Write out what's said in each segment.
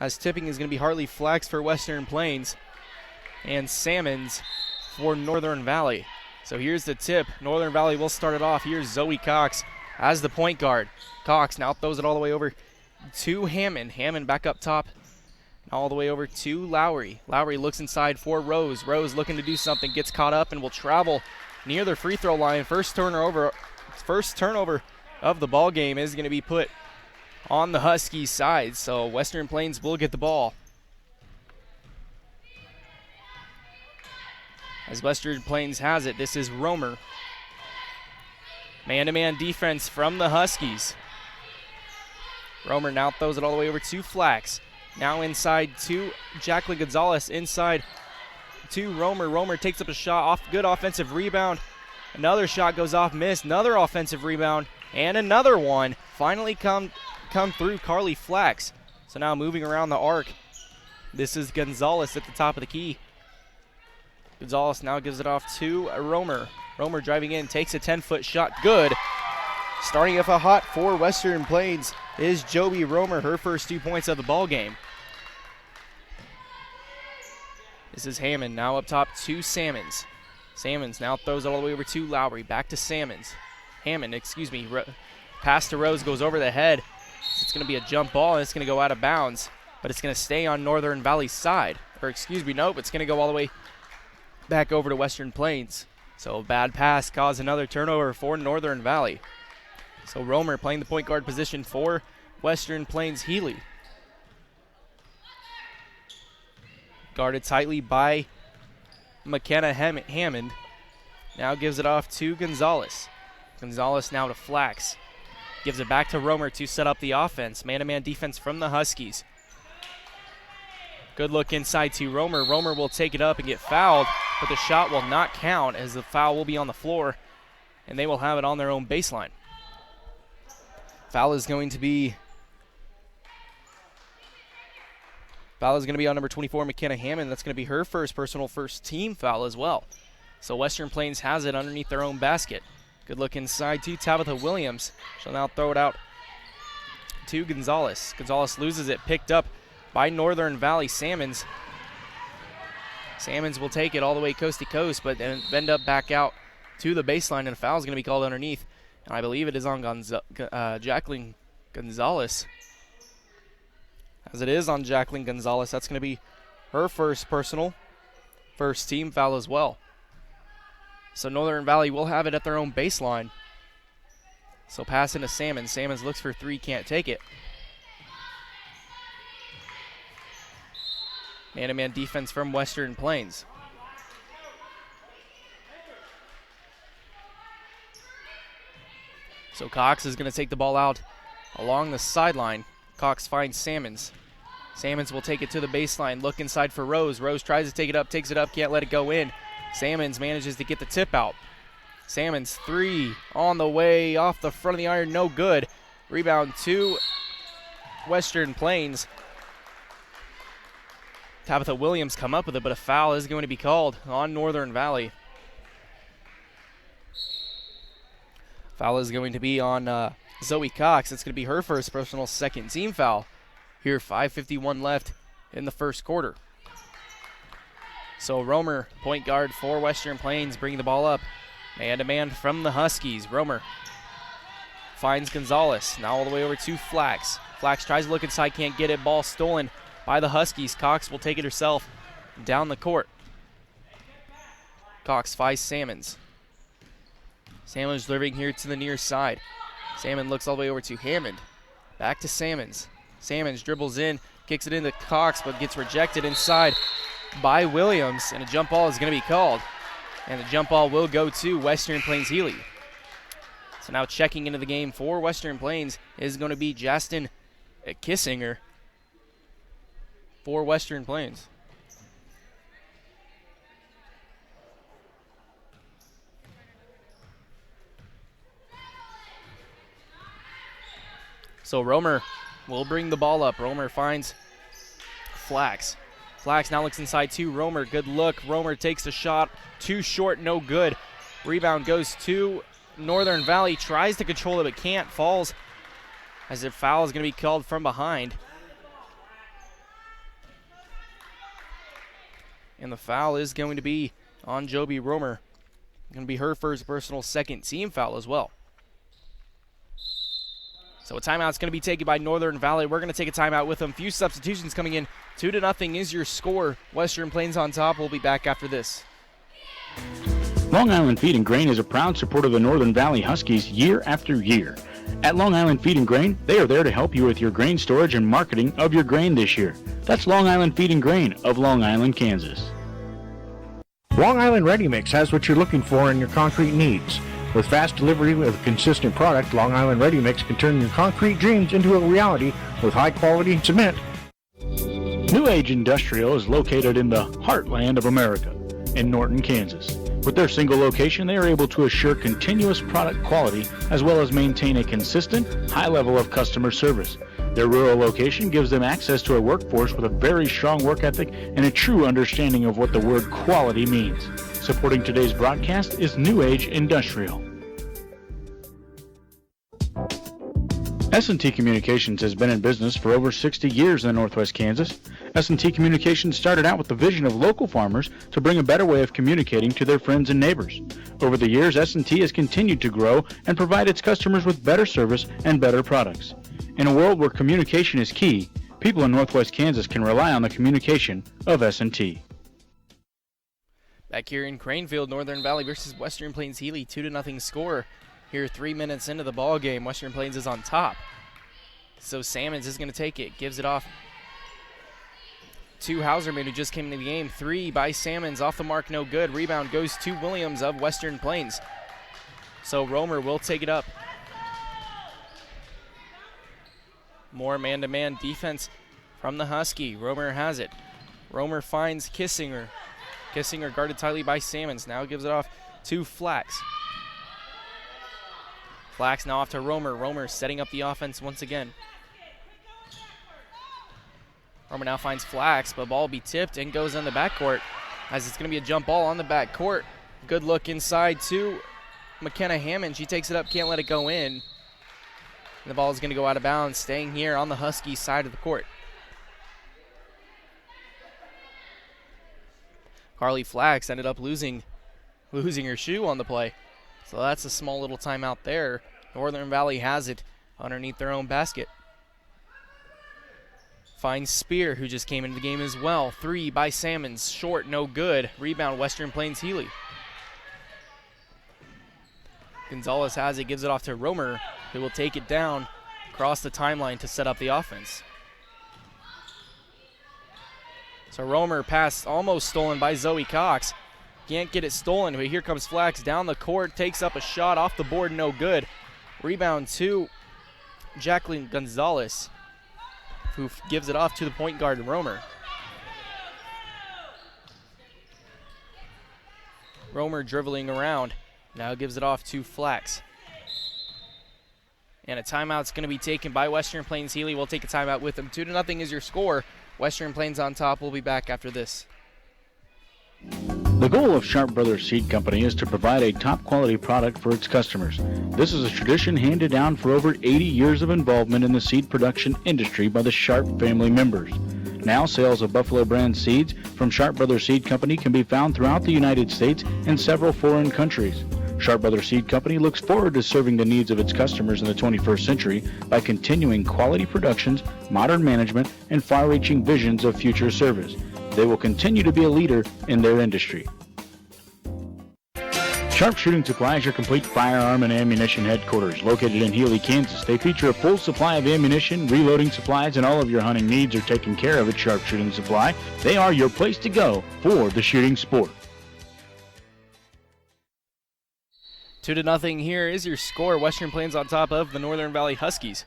as tipping is going to be Hartley Flax for Western Plains and Salmons for Northern Valley. So here's the tip. Northern Valley will start it off. Here's Zoe Cox as the point guard. Cox now throws it all the way over to Hammond. Hammond back up top. All the way over to Lowry. Lowry looks inside for Rose. Rose looking to do something, gets caught up and will travel near the free throw line. First turnover of the ball game is going to be put on the Huskies side. So Western Plains will get the ball. As Western Plains has it, this is Romer. Man-to-man defense from the Huskies. Romer now throws it all the way over to Flax. Now inside to Jacqueline Gonzalez, inside to Romer. Romer takes up a shot off, good offensive rebound. Another shot goes off, missed. Another offensive rebound, and another one. Finally come through Carly Flax. So now moving around the arc, this is Gonzalez at the top of the key. Gonzalez now gives it off to Romer. Romer driving in, takes a 10-foot shot, good. Starting off a hot for Western Plains is Joby Romer, her first 2 points of the ball game. This is Hammond now up top to Salmons. Salmons now throws it all the way over to Lowry, back to Salmons. Hammond, pass to Rose, goes over the head. It's going to be a jump ball, and it's going to go out of bounds, but it's going to stay on Northern Valley's side. Nope, it's going to go all the way back over to Western Plains. So a bad pass caused another turnover for Northern Valley. So Romer playing the point guard position for Western Plains Healy. Guarded tightly by McKenna Hammond. Now gives it off to Gonzalez. Gonzalez now to Flax. Gives it back to Romer to set up the offense. Man-to-man defense from the Huskies. Good look inside to Romer. Romer will take it up and get fouled, but the shot will not count as the foul will be on the floor, and they will have it on their own baseline. Foul is going to be on number 24, McKenna Hammond. That's going to be her first personal first team foul as well. So Western Plains has it underneath their own basket. Good look inside to Tabitha Williams. She'll now throw it out to Gonzalez. Gonzalez loses it, picked up by Northern Valley Salmons. Salmons will take it all the way coast to coast, but then bend up back out to the baseline, and a foul is going to be called underneath. And I believe it is on Jacqueline Gonzalez. As it is on Jacqueline Gonzalez, that's going to be her first team foul as well. So Northern Valley will have it at their own baseline. So pass into Salmons. Salmons looks for three, can't take it. Man-to-man defense from Western Plains. So Cox is going to take the ball out along the sideline. Cox finds Salmons. Salmons will take it to the baseline, look inside for Rose. Rose tries to take it up, takes it up, can't let it go in. Salmons manages to get the tip out. Salmons three on the way off the front of the iron, no good. Rebound to Western Plains. Tabitha Williams come up with it, but a foul is going to be called on Northern Valley. Foul is going to be on Zoe Cox. It's going to be her first personal second team foul. Here, 5:51 left in the first quarter. So Romer, point guard for Western Plains, bringing the ball up. Man-to-man from the Huskies. Romer finds Gonzalez. Now all the way over to Flax. Flax tries to look inside, can't get it. Ball stolen by the Huskies. Cox will take it herself down the court. Cox finds Salmons. Salmons delivering here to the near side. Salmon looks all the way over to Hammond. Back to Salmons. Salmons dribbles in, kicks it into Cox, but gets rejected inside by Williams, and a jump ball is going to be called. And the jump ball will go to Western Plains Healy. So now checking into the game for Western Plains is going to be Justin Kissinger for Western Plains. So Romer will bring the ball up. Romer finds Flax. Flax now looks inside to Romer. Good look. Romer takes the shot. Too short, no good. Rebound goes to Northern Valley. Tries to control it, but can't. Falls as the foul is going to be called from behind. And the foul is going to be on Joby Romer. Going to be her first personal second team foul as well. So a timeout's going to be taken by Northern Valley. We're going to take a timeout with them. Few substitutions coming in. 2-0 is your score. Western Plains on top. We'll be back after this. Long Island Feed and Grain is a proud supporter of the Northern Valley Huskies year after year. At Long Island Feed and Grain, they are there to help you with your grain storage and marketing of your grain this year. That's Long Island Feed and Grain of Long Island, Kansas. Long Island Ready Mix has what you're looking for in your concrete needs. With fast delivery with a consistent product, Long Island Ready Mix can turn your concrete dreams into a reality with high quality cement. New Age Industrial is located in the heartland of America, in Norton, Kansas. With their single location, they are able to assure continuous product quality as well as maintain a consistent, high level of customer service. Their rural location gives them access to a workforce with a very strong work ethic and a true understanding of what the word quality means. Supporting today's broadcast is New Age Industrial. S&T Communications has been in business for over 60 years in Northwest Kansas. S&T Communications started out with the vision of local farmers to bring a better way of communicating to their friends and neighbors. Over the years, S&T has continued to grow and provide its customers with better service and better products. In a world where communication is key, people in Northwest Kansas can rely on the communication of S&T. Back here in Cranefield, Northern Valley versus Western Plains Healy, 2-0 score. Here 3 minutes into the ball game, Western Plains is on top. So Salmons is going to take it, gives it off to Hauserman, who just came into the game. 3 by Salmons, off the mark, no good. Rebound goes to Williams of Western Plains. So Romer will take it up. More man-to-man defense from the Husky. Romer has it. Romer finds Kissinger. Kissinger guarded tightly by Salmons. Now gives it off to Flax. Flax now off to Romer. Romer setting up the offense once again. Romer now finds Flax, but ball will be tipped and goes in the backcourt as it's going to be a jump ball on the backcourt. Good look inside to McKenna Hammond. She takes it up, can't let it go in. And the ball is going to go out of bounds, staying here on the Husky side of the court. Carly Flax ended up losing her shoe on the play. So that's a small little timeout there. Northern Valley has it underneath their own basket. Finds Spear, who just came into the game as well. 3 by Salmons, short, no good. Rebound, Western Plains Healy. Gonzalez has it, gives it off to Romer, who will take it down across the timeline to set up the offense. So Romer pass almost stolen by Zoe Cox. Can't get it stolen, but here comes Flax down the court, takes up a shot off the board, no good. Rebound to Jacqueline Gonzalez, who gives it off to the point guard, Romer. Romer dribbling around, now gives it off to Flax. And a timeout's going to be taken by Western Plains Healy. We'll take a timeout with them. 2-0 is your score. Western Plains on top. We'll be back after this. The goal of Sharp Brothers Seed Company is to provide a top-quality product for its customers. This is a tradition handed down for over 80 years of involvement in the seed production industry by the Sharp family members. Now, sales of Buffalo brand seeds from Sharp Brothers Seed Company can be found throughout the United States and several foreign countries. Sharp Brothers Seed Company looks forward to serving the needs of its customers in the 21st century by continuing quality productions, modern management, and far-reaching visions of future service. They will continue to be a leader in their industry. Sharp Shooting Supply is your complete firearm and ammunition headquarters, located in Healy, Kansas. They feature a full supply of ammunition, reloading supplies, and all of your hunting needs are taken care of at Sharp Shooting Supply. They are your place to go for the shooting sport. 2-0 here is your score. Western Plains on top of the Northern Valley Huskies.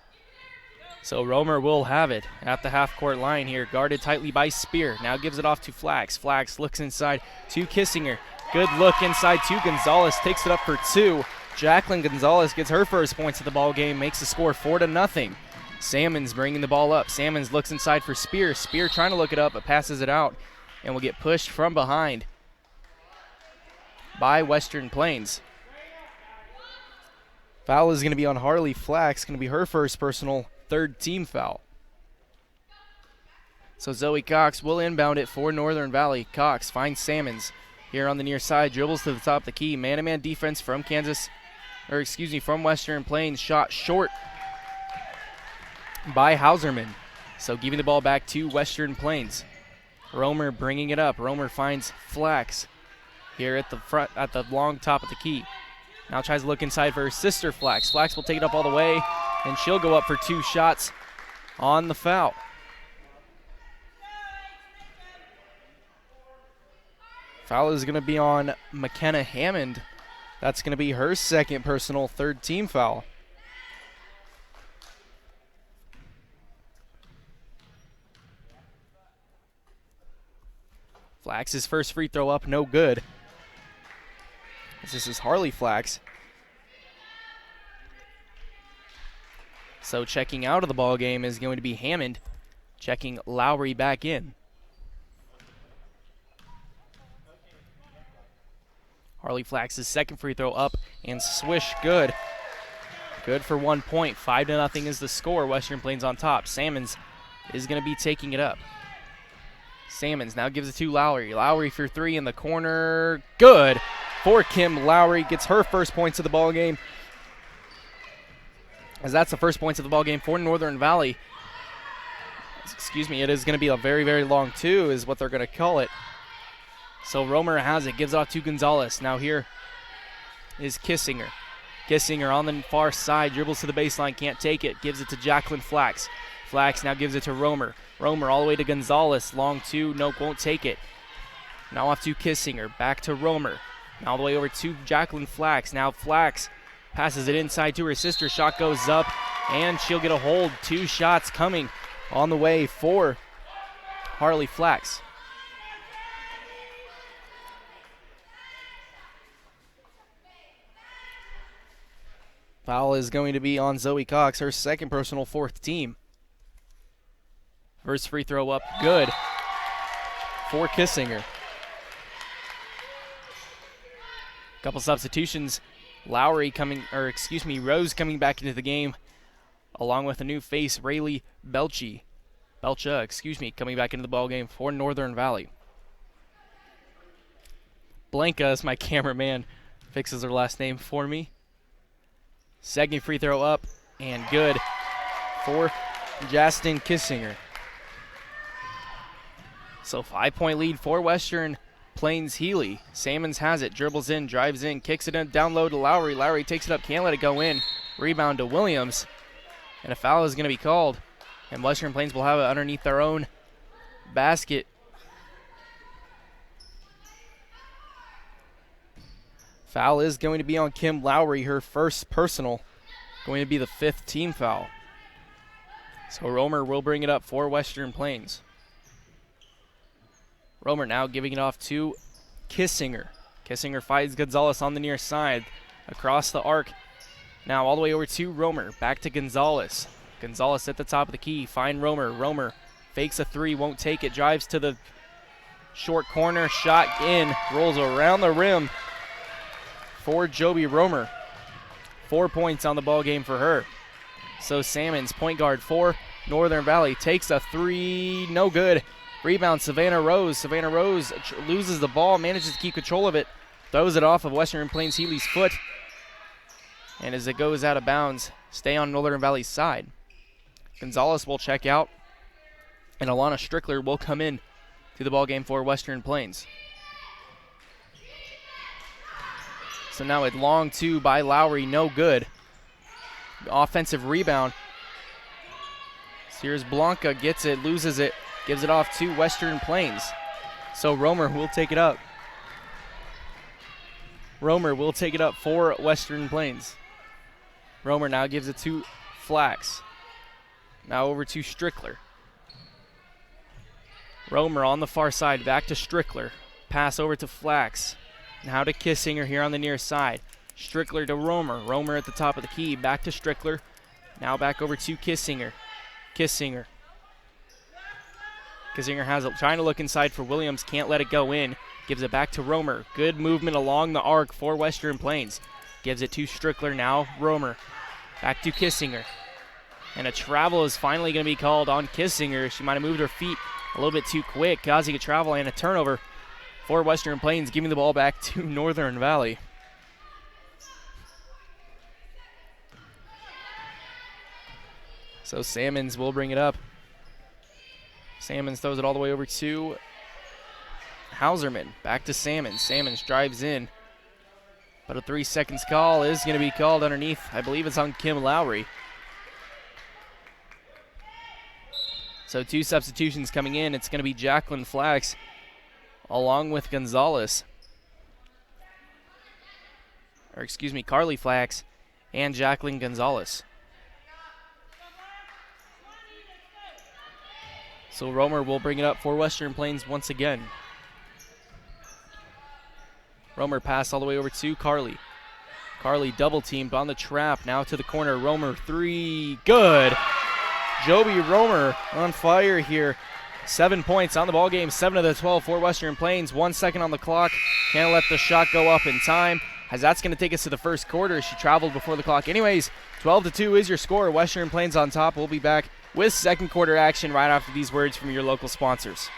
So Romer will have it at the half-court line here, guarded tightly by Spear. Now gives it off to Flax. Flax looks inside to Kissinger. Good look inside to Gonzalez, takes it up for 2. Jacqueline Gonzalez gets her first points of the ball game, makes the score 4-0. Salmons bringing the ball up. Salmons looks inside for Spear. Spear trying to look it up, but passes it out and will get pushed from behind by Western Plains. Foul is going to be on Harley Flax, going to be her first personal third team foul. So Zoe Cox will inbound it for Northern Valley. Cox finds Salmons here on the near side, dribbles to the top of the key. Man-to-man defense from from Western Plains. Shot short by Hauserman. So giving the ball back to Western Plains. Romer bringing it up. Romer finds Flax here at the front, at the long top of the key. Now tries to look inside for her sister Flax. Flax will take it up all the way, and she'll go up for 2 shots on the foul. Foul is going to be on McKenna Hammond. That's going to be her second personal, 3rd team foul. Flax's first free throw up, no good. This is Harley Flax. So checking out of the ball game is going to be Hammond, checking Lowry back in. Harley Flax's second free throw up and swish, good. Good for 1 point. 5-0 is the score. Western Plains on top. Salmons is going to be taking it up. Salmons now gives it to Lowry. Lowry for 3 in the corner. Good for Kim Lowry. Gets her first points of the ball game. As that's the first points of the ball game for Northern Valley. Excuse me, it is going to be a very, very long 2 is what they're going to call it. So Romer has it, gives it off to Gonzalez. Now here is Kissinger. Kissinger on the far side, dribbles to the baseline, can't take it, gives it to Jacqueline Flax. Flax now gives it to Romer. Romer all the way to Gonzalez, long 2, nope, won't take it. Now off to Kissinger, back to Romer. Now all the way over to Jacqueline Flax. Now Flax passes it inside to her sister, shot goes up, and she'll get a hold. 2 shots coming on the way for Harley Flax. Foul is going to be on Zoe Cox, her second personal, 4th team. First free throw up, good for Kissinger. Couple substitutions. Rose coming back into the game, along with a new face, Rayleigh Belcha, coming back into the ball game for Northern Valley. Blanca, as my cameraman fixes her last name for me. Second free throw up and good for Justin Kissinger. So 5-point lead for Western Plains Healy. Salmons has it, dribbles in, drives in, kicks it in, down low to Lowry. Lowry takes it up, can't let it go in. Rebound to Williams. And a foul is going to be called. And Western Plains will have it underneath their own basket. Foul is going to be on Kim Lowry, her first personal. Going to be the 5th team foul. So Romer will bring it up for Western Plains. Romer now giving it off to Kissinger. Kissinger finds Gonzalez on the near side. Across the arc. Now all the way over to Romer. Back to Gonzalez. Gonzalez at the top of the key. Find Romer. Romer fakes a 3, won't take it. Drives to the short corner. Shot in. Rolls around the rim for Joby Romer. 4 points on the ball game for her. So Salmons, point guard for Northern Valley, takes a 3, no good. Rebound, Savannah Rose. Savannah Rose loses the ball, manages to keep control of it, throws it off of Western Plains Healy's foot. And as it goes out of bounds, stay on Northern Valley's side. Gonzalez will check out, and Alana Strickler will come in to the ball game for Western Plains. So now a long 2 by Lowry, no good. Offensive rebound. Here's Blanca, gets it, loses it, gives it off to Western Plains. So Romer will take it up. Romer will take it up for Western Plains. Romer now gives it to Flax. Now over to Strickler. Romer on the far side, back to Strickler. Pass over to Flax. Now to Kissinger here on the near side. Strickler to Romer. Romer at the top of the key. Back to Strickler. Now back over to Kissinger. Kissinger has it. Trying to look inside for Williams. Can't let it go in. Gives it back to Romer. Good movement along the arc for Western Plains. Gives it to Strickler. Now Romer. Back to Kissinger. And a travel is finally going to be called on Kissinger. She might have moved her feet a little bit too quick. Kazi travel and a turnover for Western Plains, giving the ball back to Northern Valley. So Salmons will bring it up. Salmons throws it all the way over to Hauserman. Back to Salmons. Salmons drives in. But a 3 seconds call is going to be called underneath. I believe it's on Kim Lowry. So 2 substitutions coming in. It's going to be Jacqueline Flax along with Gonzalez. Or excuse me, Carly Flax and Jacqueline Gonzalez. So Romer will bring it up for Western Plains once again. Romer pass all the way over to Carly. Carly double teamed on the trap. Now to the corner. Romer 3. Good. Joby Romer on fire here. 7 points on the ball game. 7 of the 12 for Western Plains. 1 second on the clock. Can't let the shot go up in time, as that's going to take us to the first quarter. She traveled before the clock. Anyways, 12-2 is your score. Western Plains on top. We'll be back with second quarter action right after these words from your local sponsors.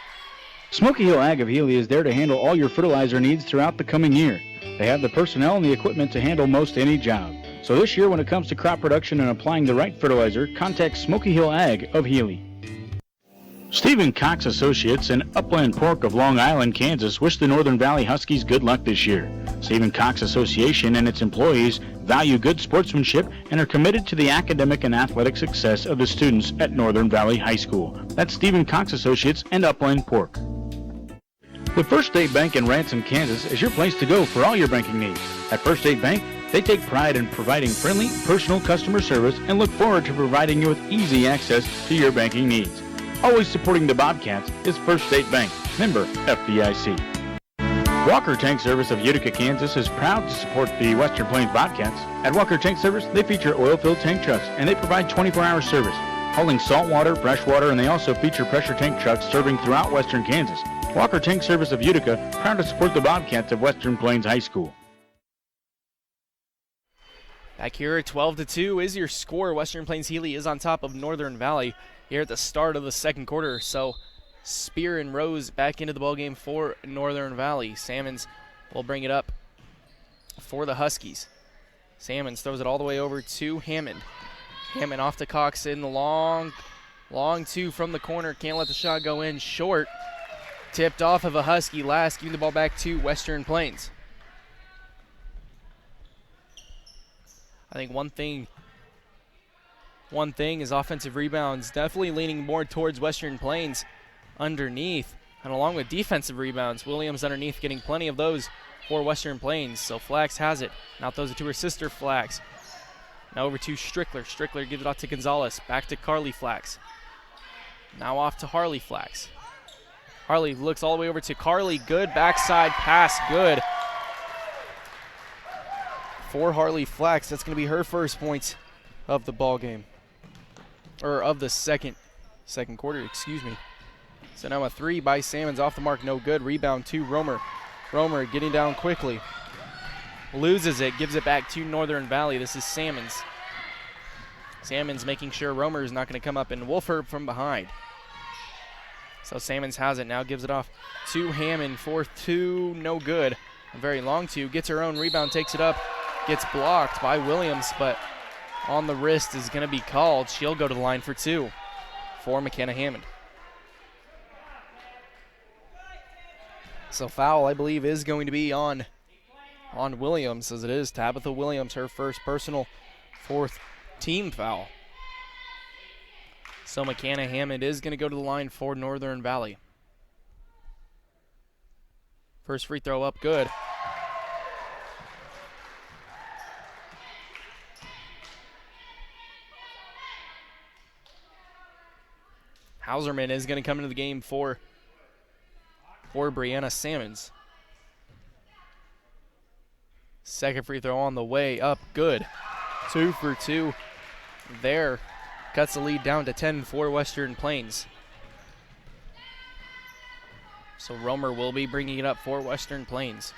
Smoky Hill Ag of Healy is there to handle all your fertilizer needs throughout the coming year. They have the personnel and the equipment to handle most any job. So this year, when it comes to crop production and applying the right fertilizer, contact Smoky Hill Ag of Healy. Stephen Cox Associates and Upland Pork of Long Island, Kansas wish the Northern Valley Huskies good luck this year. Stephen Cox Association and its employees value good sportsmanship and are committed to the academic and athletic success of the students at Northern Valley High School. That's Stephen Cox Associates and Upland Pork. The First State Bank in Ransom, Kansas is your place to go for all your banking needs. At First State Bank, they take pride in providing friendly, personal customer service and look forward to providing you with easy access to your banking needs. Always supporting the Bobcats is First State Bank, member FDIC. Walker Tank Service of Utica, Kansas is proud to support the Western Plains Bobcats. At Walker Tank Service, they feature oil-filled tank trucks and they provide 24-hour service, hauling salt water, fresh water, and they also feature pressure tank trucks serving throughout Western Kansas. Walker Tank Service of Utica, proud to support the Bobcats of Western Plains High School. Back here at 12-2 is your score. Western Plains Healy is on top of Northern Valley here at the start of the second quarter. So Spear and Rose back into the ballgame for Northern Valley. Salmons will bring it up for the Huskies. Salmons throws it all the way over to Hammond. Hammond off to Cox in the long 2 from the corner. Can't let the shot go in. Short. Tipped off of a Husky last, giving the ball back to Western Plains. I think one thing is offensive rebounds, definitely leaning more towards Western Plains underneath, and along with defensive rebounds, Williams underneath getting plenty of those for Western Plains. So Flax has it. Now throws it to her sister Flax. Now over to Strickler. Strickler gives it off to Gonzalez. Back to Carly Flax. Now off to Harley Flax. Harley looks all the way over to Carly. Good backside pass. Good for Harley Flax. That's going to be her first points of the ball game, or of the second quarter, excuse me. So now a 3 by Salmons off the mark, no good. Rebound to Romer. Romer getting down quickly. Loses it, gives it back to Northern Valley. This is Salmons. Salmons making sure Romer is not going to come up and wolf her from behind. So Salmons has it, now gives it off to Hammond for 2, no good. A very long 2, gets her own rebound, takes it up, gets blocked by Williams, but on the wrist is going to be called. She'll go to the line for 2 for McKenna Hammond. So foul, I believe, is going to be on Williams, as it is Tabitha Williams, her first personal, 4th team foul. So McKenna Hammond is going to go to the line for Northern Valley. First free throw up, good. Hauserman is going to come into the game for Brianna Salmons. Second free throw on the way up, good. 2 for 2 there. Cuts the lead down to 10 for Western Plains. So Romer will be bringing it up for Western Plains.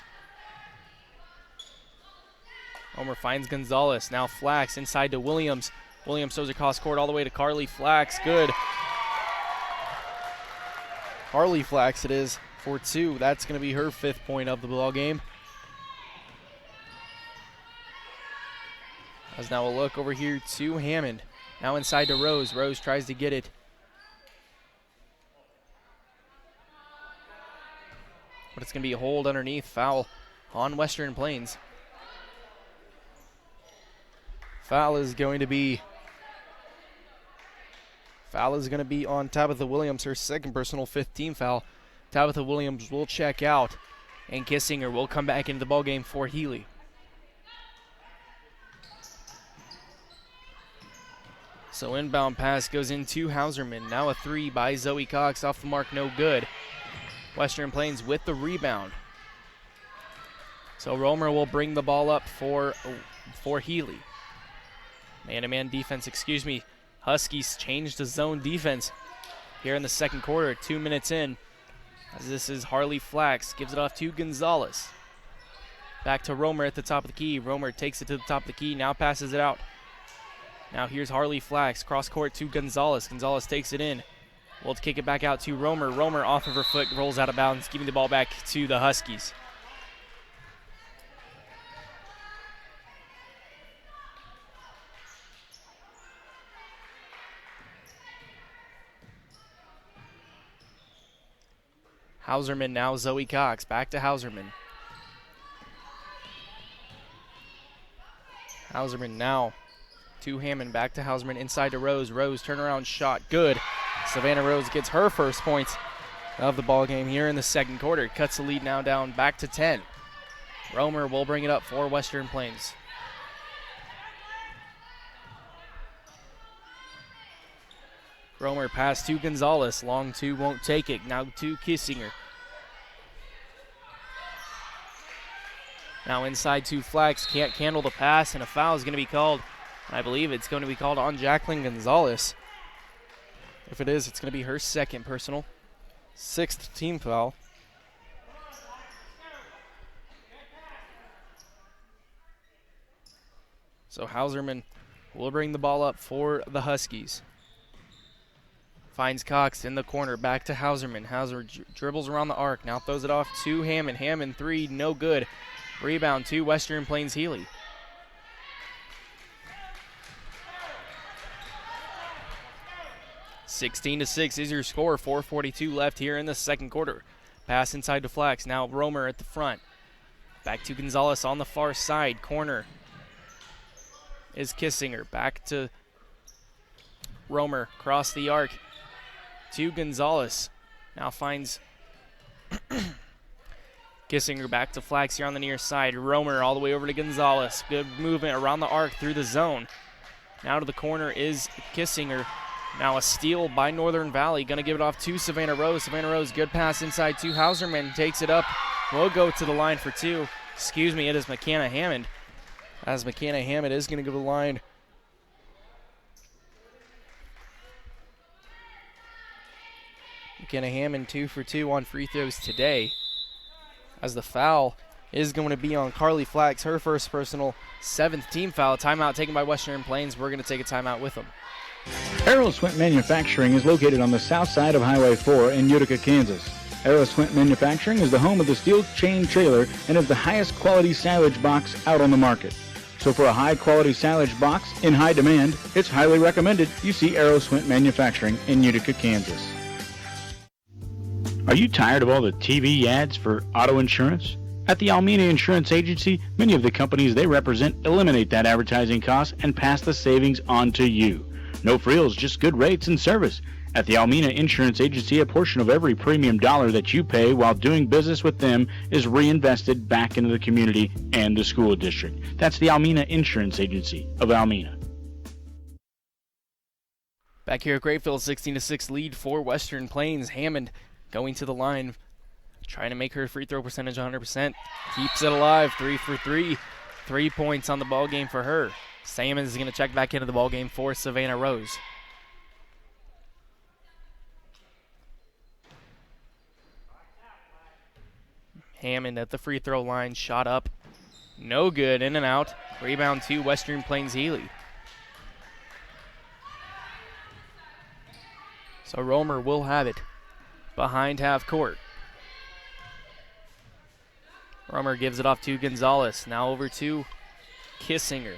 Romer finds Gonzalez. Now Flax inside to Williams. Williams throws across court all the way to Carly Flax. Good. Harley Flax it is for 2. That's going to be her 5th point of the ball game. As now we'll look over here to Hammond. Now inside to Rose. Rose tries to get it. But it's going to be a hold underneath. Foul on Western Plains. Foul is going to be on Tabitha Williams, her 2nd personal, 5th team foul. Tabitha Williams will check out, and Kissinger will come back into the ballgame for Healy. So inbound pass goes into Hauserman. Now a 3 by Zoe Cox off the mark, no good. Western Plains with the rebound. So Romer will bring the ball up for Healy. Man-to-man defense, Huskies changed to zone defense here in the 2nd quarter, 2 minutes in. As this is Harley Flax, gives it off to Gonzalez. Back to Romer at the top of the key. Romer takes it to the top of the key, now passes it out. Now here's Harley Flax, cross court to Gonzalez. Gonzalez takes it in. We'll kick it back out to Romer. Romer off of her foot, rolls out of bounds, giving the ball back to the Huskies. Hauserman now, Zoe Cox, back to Hauserman. Hauserman now to Hammond, back to Hauserman, inside to Rose. Rose, turnaround shot, good. Savannah Rose gets her first points of the ball game here in the 2nd quarter. Cuts the lead now down back to 10. Romer will bring it up for Western Plains. Romer pass to Gonzalez. Long 2 won't take it. Now to Kissinger. Now inside to Flax. Can't handle the pass, and a foul is going to be called. I believe it's going to be called on Jacqueline Gonzalez. If it is, it's going to be her 2nd personal, 6th team foul. So Hauserman will bring the ball up for the Huskies. Finds Cox in the corner, back to Hauserman. Hauserman dribbles around the arc, now throws it off to Hammond. Hammond 3, no good. Rebound to Western Plains Healy. (16-6) is your score. 4:42 left here in the 2nd quarter. Pass inside to Flax. Now Romer at the front. Back to Gonzalez on the far side. Corner is Kissinger. Back to Romer. Cross the arc to Gonzalez. Now finds Kissinger, back to Flax here on the near side. Romer all the way over to Gonzalez. Good movement around the arc through the zone. Now to the corner is Kissinger. Now a steal by Northern Valley. Going to give it off to Savannah Rose. Savannah Rose, good pass inside to Hauserman. Takes it up. Will go to the line for 2. It is McKenna Hammond. As McKenna Hammond is going to go to the line. McKenna Hammond 2 for 2 on free throws today. As the foul is going to be on Carly Flax, her first personal, 7th team foul. Timeout taken by Western Plains. We're going to take a timeout with them. Aeroswint Manufacturing is located on the south side of Highway 4 in Utica, Kansas. Aeroswint Manufacturing is the home of the steel chain trailer and is the highest quality silage box out on the market. So for a high quality silage box in high demand, it's highly recommended you see Aeroswint Manufacturing in Utica, Kansas. Are you tired of all the TV ads for auto insurance? At the Almena Insurance Agency, many of the companies they represent eliminate that advertising cost and pass the savings on to you. No frills, just good rates and service. At the Almena Insurance Agency, a portion of every premium dollar that you pay while doing business with them is reinvested back into the community and the school district. That's the Almena Insurance Agency of Almena. Back here at Grapeville, 16-6 lead for Western Plains. Hammond going to the line, trying to make her free throw percentage 100%. Keeps it alive, 3 for 3. 3 points on the ball game for her. Sammons is going to check back into the ball game for Savannah Rose. Hammond at the free throw line, shot up, no good, in and out. Rebound to Western Plains Healy. So Romer will have it. behind half court. Romer gives it off to Gonzalez. Now over to Kissinger.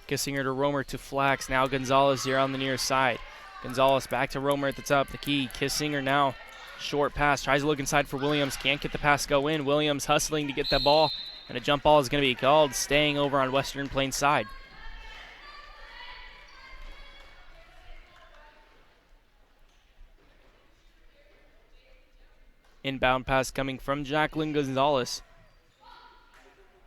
Kissinger to Romer to Flax. Now Gonzalez here on the near side. Gonzalez back to Romer at the top of the key. Kissinger now. Short pass. Tries to look inside for Williams. Can't get the pass go in. Williams hustling to get that ball. And a jump ball is going to be called. Staying over on Western Plains side. Inbound pass coming from Jacqueline Gonzalez.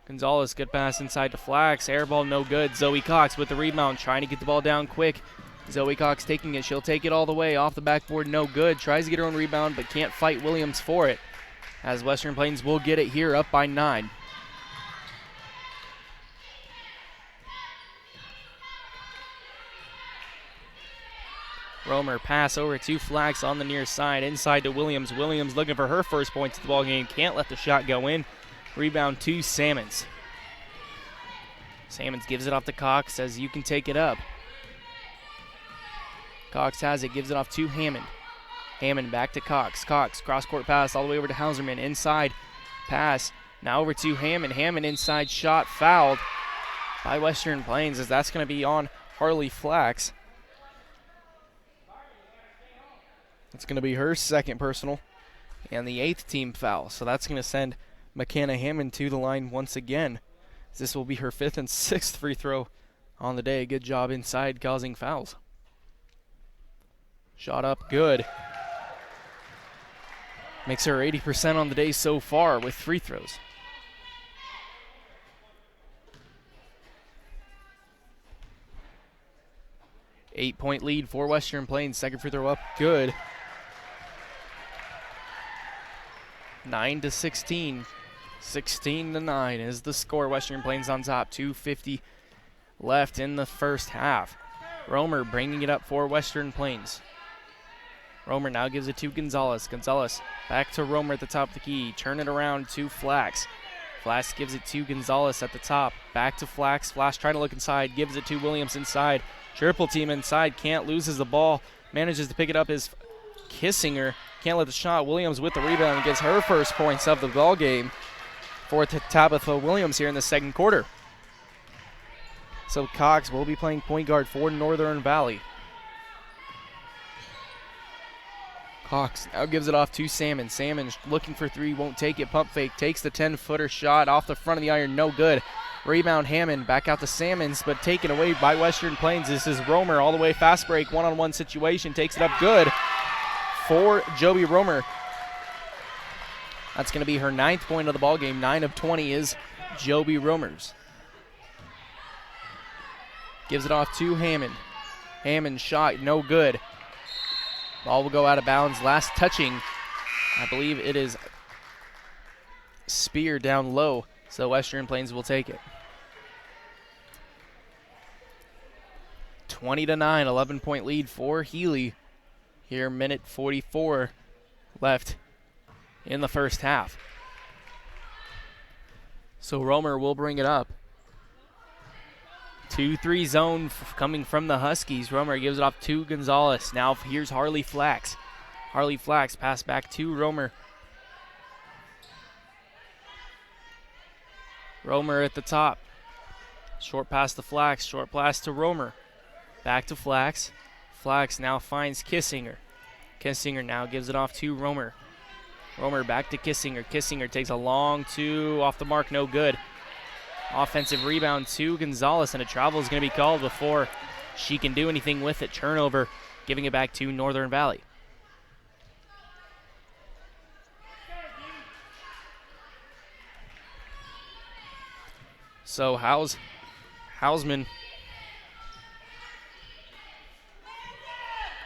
Gonzalez, good pass inside to Flax. Air ball no good. Zoe Cox with the rebound, trying to get the ball down quick. Zoe Cox taking it. She'll take it all the way off the backboard, no good. Tries to get her own rebound, but can't fight Williams for it. As Western Plains will get it here up by 9. Romer pass over to Flax on the near side. Inside to Williams. Williams looking for her first points of the ball game. Can't let the shot go in. Rebound to Salmons. Salmons gives it off to Cox. Says you can take it up. Cox has it. Gives it off to Hammond. Hammond back to Cox. Cox cross-court pass all the way over to Hauserman. Inside pass. Now over to Hammond. Hammond inside shot fouled by Western Plains, as that's going to be on Harley Flax. It's going to be her second personal and the 8th team foul. So that's going to send McKenna Hammond to the line once again. This will be her 5th and 6th free throw on the day. Good job inside causing fouls. Shot up good. Makes her 80% on the day so far with free throws. Eight-point lead for Western Plains. Second free throw up good. 9-16. 16-9 is the score. Western Plains on top. 2:50 left in the first half. Romer bringing it up for Western Plains. Romer now gives it to Gonzalez. Gonzalez back to Romer at the top of the key. Turn it around to Flax. Flax gives it to Gonzalez at the top. Back to Flax. Flax trying to look inside. Gives it to Williams inside. Triple team inside. Can't, loses the ball. Manages to pick it up is Kissinger. Can't let the shot. Williams with the rebound gets her first points of the ball game for Tabitha Williams here in the second quarter. So Cox will be playing point guard for Northern Valley. Cox now gives it off to Salmon. Salmon looking for three, won't take it. Pump fake, takes the 10-footer shot off the front of the iron, no good. Rebound Hammond, back out to Salmons, but taken away by Western Plains. This is Romer all the way, fast break, one-on-one situation, takes it up good for Joby Romer. That's going to be her 9th point of the ball game. 9 of 20 is Joby Romer's. Gives it off to Hammond. Hammond shot, no good. Ball will go out of bounds. Last touching, I believe it is Spear down low, so Western Plains will take it. 20-9, 11-point lead for Healy. Here, minute 44 left in the first half. So Romer will bring it up. 2-3 zone coming from the Huskies. Romer gives it off to Gonzalez. Now here's Harley Flax. Harley Flax pass back to Romer. Romer at the top. Short pass to Flax. Short pass to Romer. Back to Flax. Flax now finds Kissinger. Kissinger now gives it off to Romer. Romer back to Kissinger. Kissinger takes a long two off the mark, no good. Offensive rebound to Gonzalez, and a travel is going to be called before she can do anything with it. Turnover, giving it back to Northern Valley. So Hausman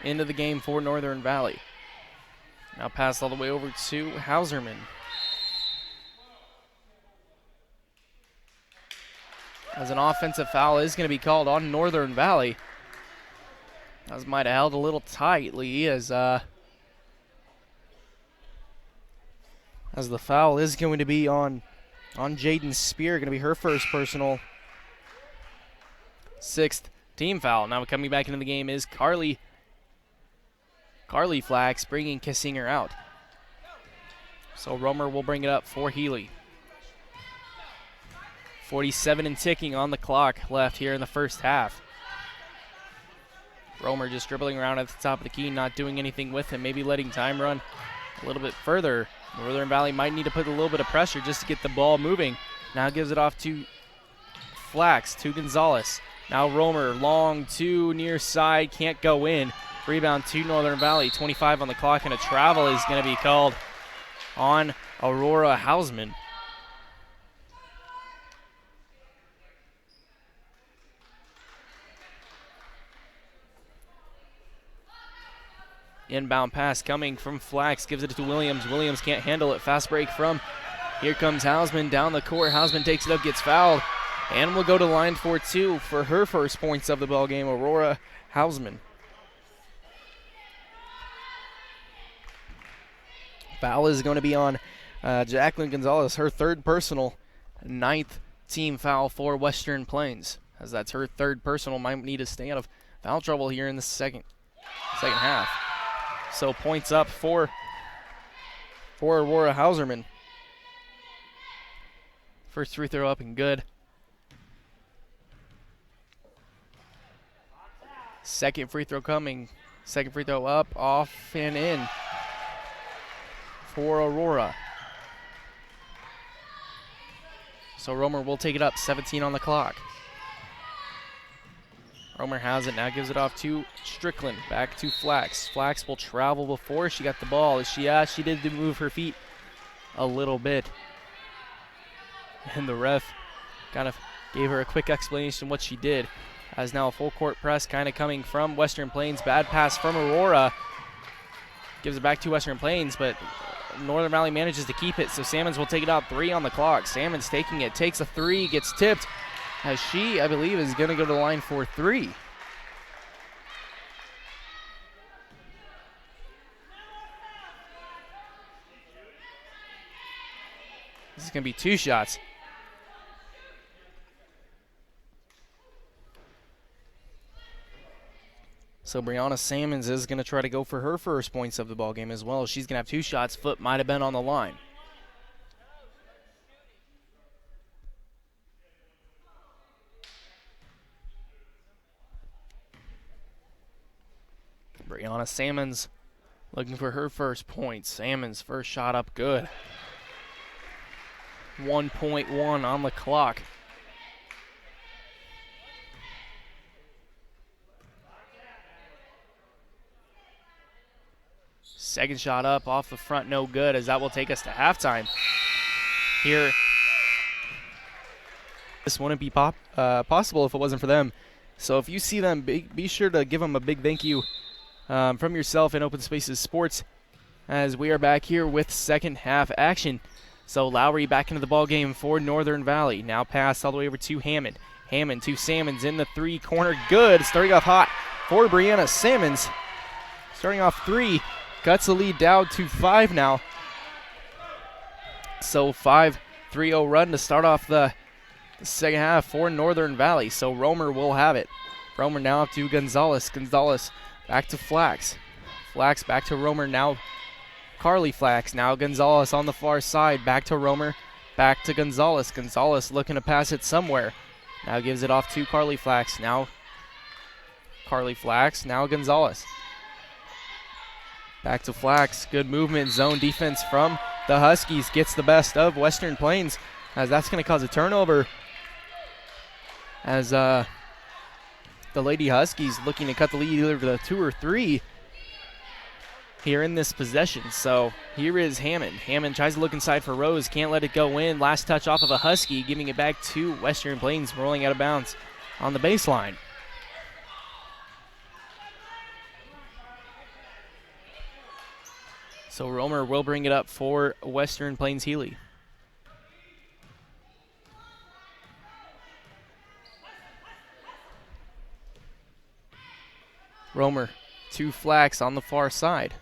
into the game for Northern Valley. Now pass all the way over to Hauserman. As an offensive foul is going to be called on Northern Valley. That might have held a little tightly as the foul is going to be on Jaden Spear. Going to be her first personal. 6th team foul. Now coming back into the game is Carly Carly Flax bringing Kissinger out. So Romer will bring it up for Healy. 47 and ticking on the clock left here in the first half. Romer just dribbling around at the top of the key, not doing anything with him, maybe letting time run a little bit further. Northern Valley might need to put a little bit of pressure just to get the ball moving. Now gives it off to Flax, to Gonzalez. Now Romer, long to near side, can't go in. Rebound to Northern Valley, 25 on the clock, and a travel is going to be called on Aurora Hausman. Inbound pass coming from Flax, gives it to Williams. Williams can't handle it. Fast break from, here comes Hausman down the court. Hausman takes it up, gets fouled, and will go to line for two for her first points of the ball game, Aurora Hausman. Foul is going to be on Jacqueline Gonzalez, her third personal, 9th team foul for Western Plains, as that's her third personal. Might need to stay out of foul trouble here in the second half. So points up for Aurora Hauserman. First free throw up and good. Second free throw coming. Second free throw up, off, and in for Aurora. So Romer will take it up, 17 on the clock. Romer has it, now gives it off to Strickland, back to Flax. Flax will travel before she got the ball. She did move her feet a little bit. And the ref kind of gave her a quick explanation what she did. As now a full court press kind of coming from Western Plains. Bad pass from Aurora. Gives it back to Western Plains, but Northern Valley manages to keep it, so Salmons will take it out, 3 on the clock. Salmons taking it, takes a 3, gets tipped, as she, I believe, is going to go to the line for 3. This is going to be 2 shots. So Brianna Salmons is going to try to go for her first points of the ball game as well. She's going to have 2 shots. Foot might have been on the line. Brianna Salmons looking for her first point. Salmons first shot up good. 1.1 on the clock. Second shot up off the front, no good, as that will take us to halftime. Here, this wouldn't be possible if it wasn't for them. So if you see them, be sure to give them a big thank you from yourself in Open Spaces Sports, as we are back here with second half action. So Lowry back into the ball game for Northern Valley. Now pass all the way over to Hammond. Hammond to Salmons in the 3-corner, good. Starting off hot for Brianna Salmons. Starting off 3. Cuts the lead down to 5 now. So 5-3-0 run to start off the second half for Northern Valley. So Romer will have it. Romer now up to Gonzalez. Gonzalez back to Flax. Flax back to Romer. Now Carly Flax. Now Gonzalez on the far side. Back to Romer. Back to Gonzalez. Gonzalez looking to pass it somewhere. Now gives it off to Carly Flax. Now Carly Flax. Now Gonzalez. Back to Flax. Good movement. Zone defense from the Huskies gets the best of Western Plains, as that's going to cause a turnover, as the Lady Huskies looking to cut the lead either to 2 or 3 here in this possession. So here is Hammond. Hammond tries to look inside for Rose. Can't let it go in. Last touch off of a Husky, giving it back to Western Plains, rolling out of bounds on the baseline. So Romer will bring it up for Western Plains Healy. Romer to Flax on the far side.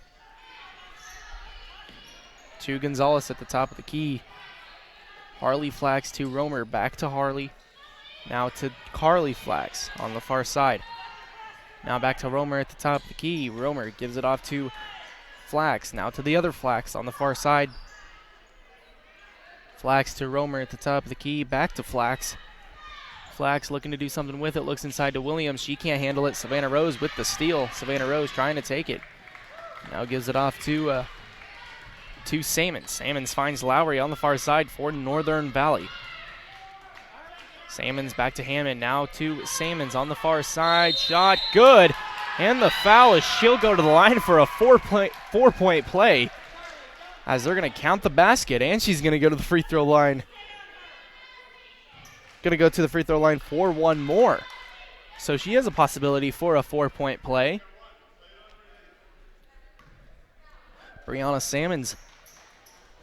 To Gonzalez at the top of the key. Harley Flax to Romer, back to Harley. Now to Carly Flax on the far side. Now back to Romer at the top of the key. Romer gives it off to Flax. Now to the other Flax on the far side. Flax to Romer at the top of the key. Back to Flax. Flax looking to do something with it. Looks inside to Williams. She can't handle it. Savannah Rose with the steal. Savannah Rose trying to take it. Now gives it off to Sammons. Sammons finds Lowry on the far side for Northern Valley. Sammons back to Hammond. Now to Sammons on the far side. Shot good. And the foul is she'll go to the line for a four-point play, as they're going to count the basket, and she's going to go to the free throw line. Going to go to the free throw line for one more. So she has a possibility for a 4-point play. Brianna Sammons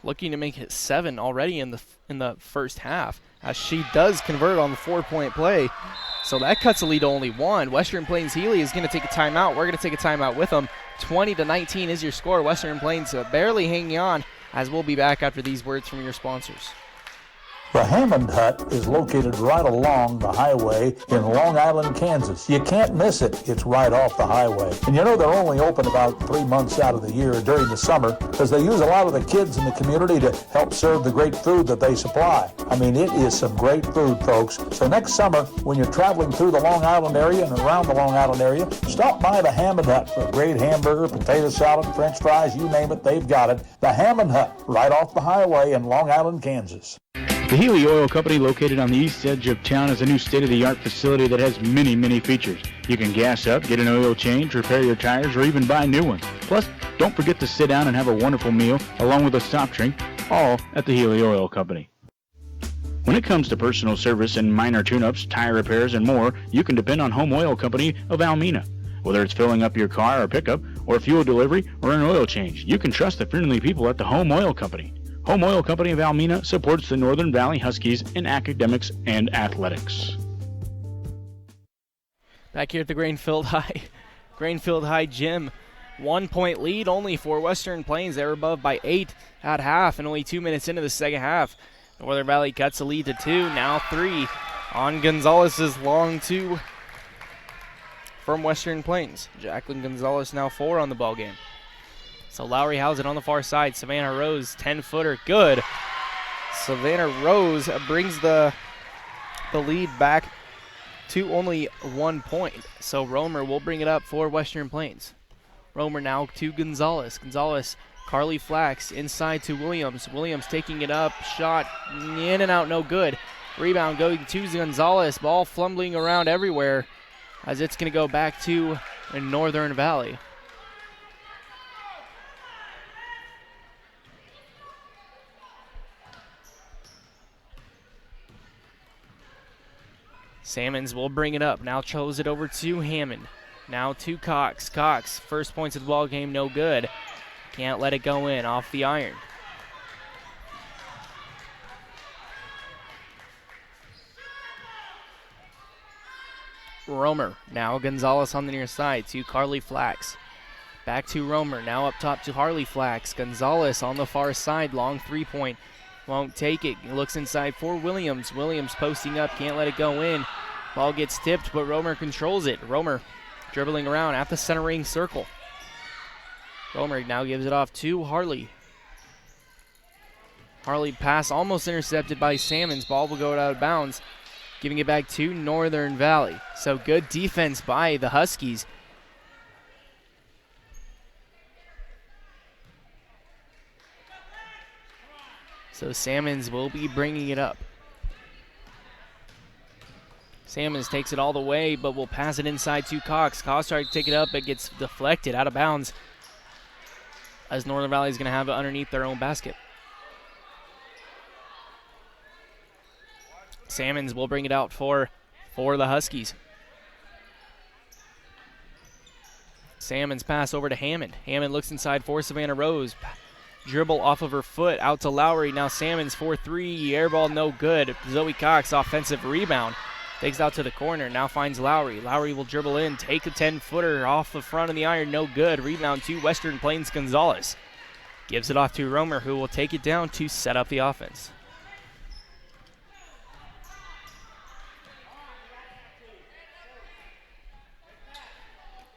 looking to make it 7 already in the first half, as she does convert on the 4-point play. So that cuts the lead to only 1. Western Plains Healy is going to take a timeout. We're going to take a timeout with them. 20-19 is your score. Western Plains barely hanging on, as we'll be back after these words from your sponsors. The Hammond Hut is located right along the highway in Long Island, Kansas. You can't miss it. It's right off the highway. And you know they're only open about 3 months out of the year during the summer, because they use a lot of the kids in the community to help serve the great food that they supply. I mean, it is some great food, folks. So next summer, when you're traveling through the Long Island area and around the Long Island area, stop by the Hammond Hut for a great hamburger, potato salad, French fries, you name it, they've got it. The Hammond Hut, right off the highway in Long Island, Kansas. The Healy Oil Company, located on the east edge of town, is a new state-of-the-art facility that has many, many features. You can gas up, get an oil change, repair your tires, or even buy new ones. Plus, don't forget to sit down and have a wonderful meal, along with a soft drink, all at the Healy Oil Company. When it comes to personal service and minor tune-ups, tire repairs, and more, you can depend on Home Oil Company of Almena. Whether it's filling up your car or pickup, or fuel delivery, or an oil change, you can trust the friendly people at the Home Oil Company. Home Oil Company of Almena supports the Northern Valley Huskies in academics and athletics. Back here at the Grainfield High Gym. 1-point lead only for Western Plains. They're above by 8 at half, and only 2 minutes into the second half. Northern Valley cuts the lead to 2, now 3 on Gonzalez's long 2 from Western Plains. Jacqueline Gonzalez now 4 on the ball game. So Lowry has it on the far side. Savannah Rose, 10-footer, good. Savannah Rose brings the lead back to only 1 point. So Romer will bring it up for Western Plains. Romer now to Gonzalez. Gonzalez, Carly Flax inside to Williams. Williams taking it up, shot in and out, no good. Rebound going to Gonzalez. Ball fumbling around everywhere, as it's going to go back to Northern Valley. Sammons will bring it up. Now throws it over to Hammond. Now to Cox. Cox, first points of the ball game, no good. Can't let it go in, off the iron. Romer, now Gonzalez on the near side to Carly Flax. Back to Romer, now up top to Harley Flax. Gonzalez on the far side, long 3-point. Won't take it. Looks inside for Williams. Williams posting up, can't let it go in. Ball gets tipped, but Romer controls it. Romer dribbling around at the center ring circle. Romer now gives it off to Harley. Harley pass almost intercepted by Sammons. Ball will go out of bounds, giving it back to Northern Valley. So good defense by the Huskies. So Sammons will be bringing it up. Sammons takes it all the way, but will pass it inside to Cox. Cox tries to take it up, it gets deflected out of bounds, as Northern Valley is going to have it underneath their own basket. Sammons will bring it out for the Huskies. Sammons pass over to Hammond. Hammond looks inside for Savannah Rose. Dribble off of her foot out to Lowry. Now Sammons for 3. Airball no good. Zoe Cox offensive rebound. Takes it out to the corner. Now finds Lowry. Lowry will dribble in. Take a 10-footer off the front of the iron. No good. Rebound to Western Plains Gonzalez. Gives it off to Romer, who will take it down to set up the offense.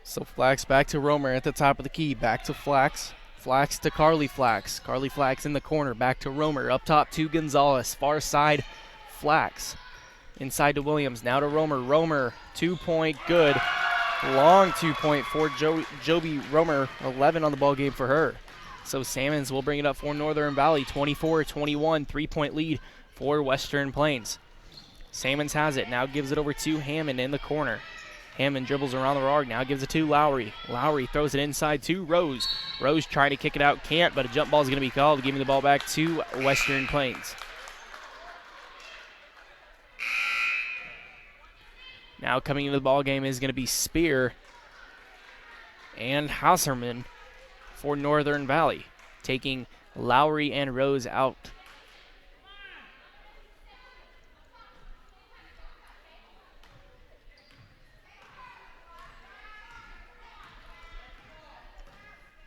So Flax back to Romer at the top of the key. Back to Flax. Flax to Carly Flax. Carly Flax in the corner. Back to Romer. Up top to Gonzalez. Far side, Flax. Inside to Williams. Now to Romer. Romer, 2-point, good. Long 2-point for Joby Romer. 11 on the ball game for her. So Salmons will bring it up for Northern Valley. 24-21, 3-point lead for Western Plains. Salmons has it. Now gives it over to Hammond in the corner. Hammond dribbles around the arc, now gives it to Lowry. Lowry throws it inside to Rose. Rose trying to kick it out, can't, but a jump ball is going to be called, giving the ball back to Western Plains. Now coming into the ball game is going to be Spear and Hauserman for Northern Valley, taking Lowry and Rose out.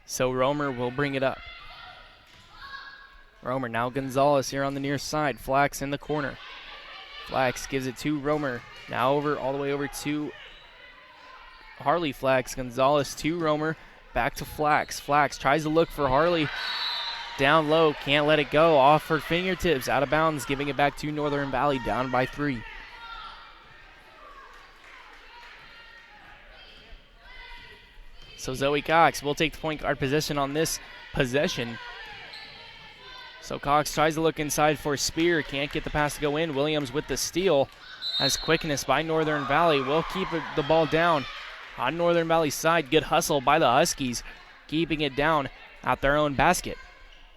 So Romer will bring it up. Romer, now Gonzalez here on the near side. Flax in the corner. Flax gives it to Romer. Now all the way over to Harley Flax. Gonzalez to Romer. Back to Flax. Flax tries to look for Harley. Down low, can't let it go. Off her fingertips, out of bounds, giving it back to Northern Valley, down by 3. So Zoe Cox will take the point guard position on this possession. So Cox tries to look inside for Spear. Can't get the pass to go in. Williams with the steal. Has quickness by Northern Valley. Will keep the ball down on Northern Valley's side. Good hustle by the Huskies. Keeping it down at their own basket.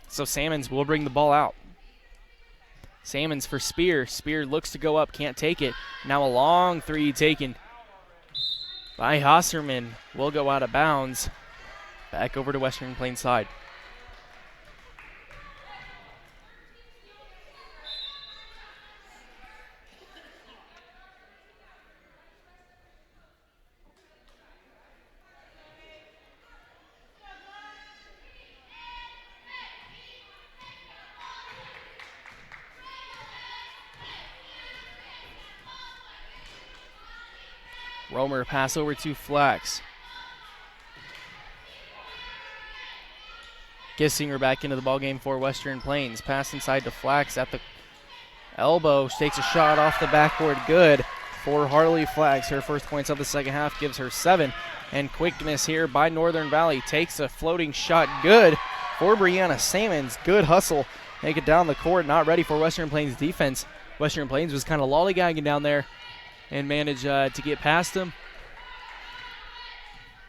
So Salmons will bring the ball out. Salmons for Spear. Spear looks to go up. Can't take it. Now a long 3 taken by Hosserman. Will go out of bounds. Back over to Western Plains side. Romer pass over to Flax. Kissinger back into the ballgame for Western Plains. Pass inside to Flax at the elbow. She takes a shot off the backboard. Good for Harley Flax. Her first points of the second half gives her 7. And quickness here by Northern Valley. Takes a floating shot. Good for Brianna Salmons. Good hustle. Make it down the court. Not ready for Western Plains defense. Western Plains was kind of lollygagging down there and managed to get past them.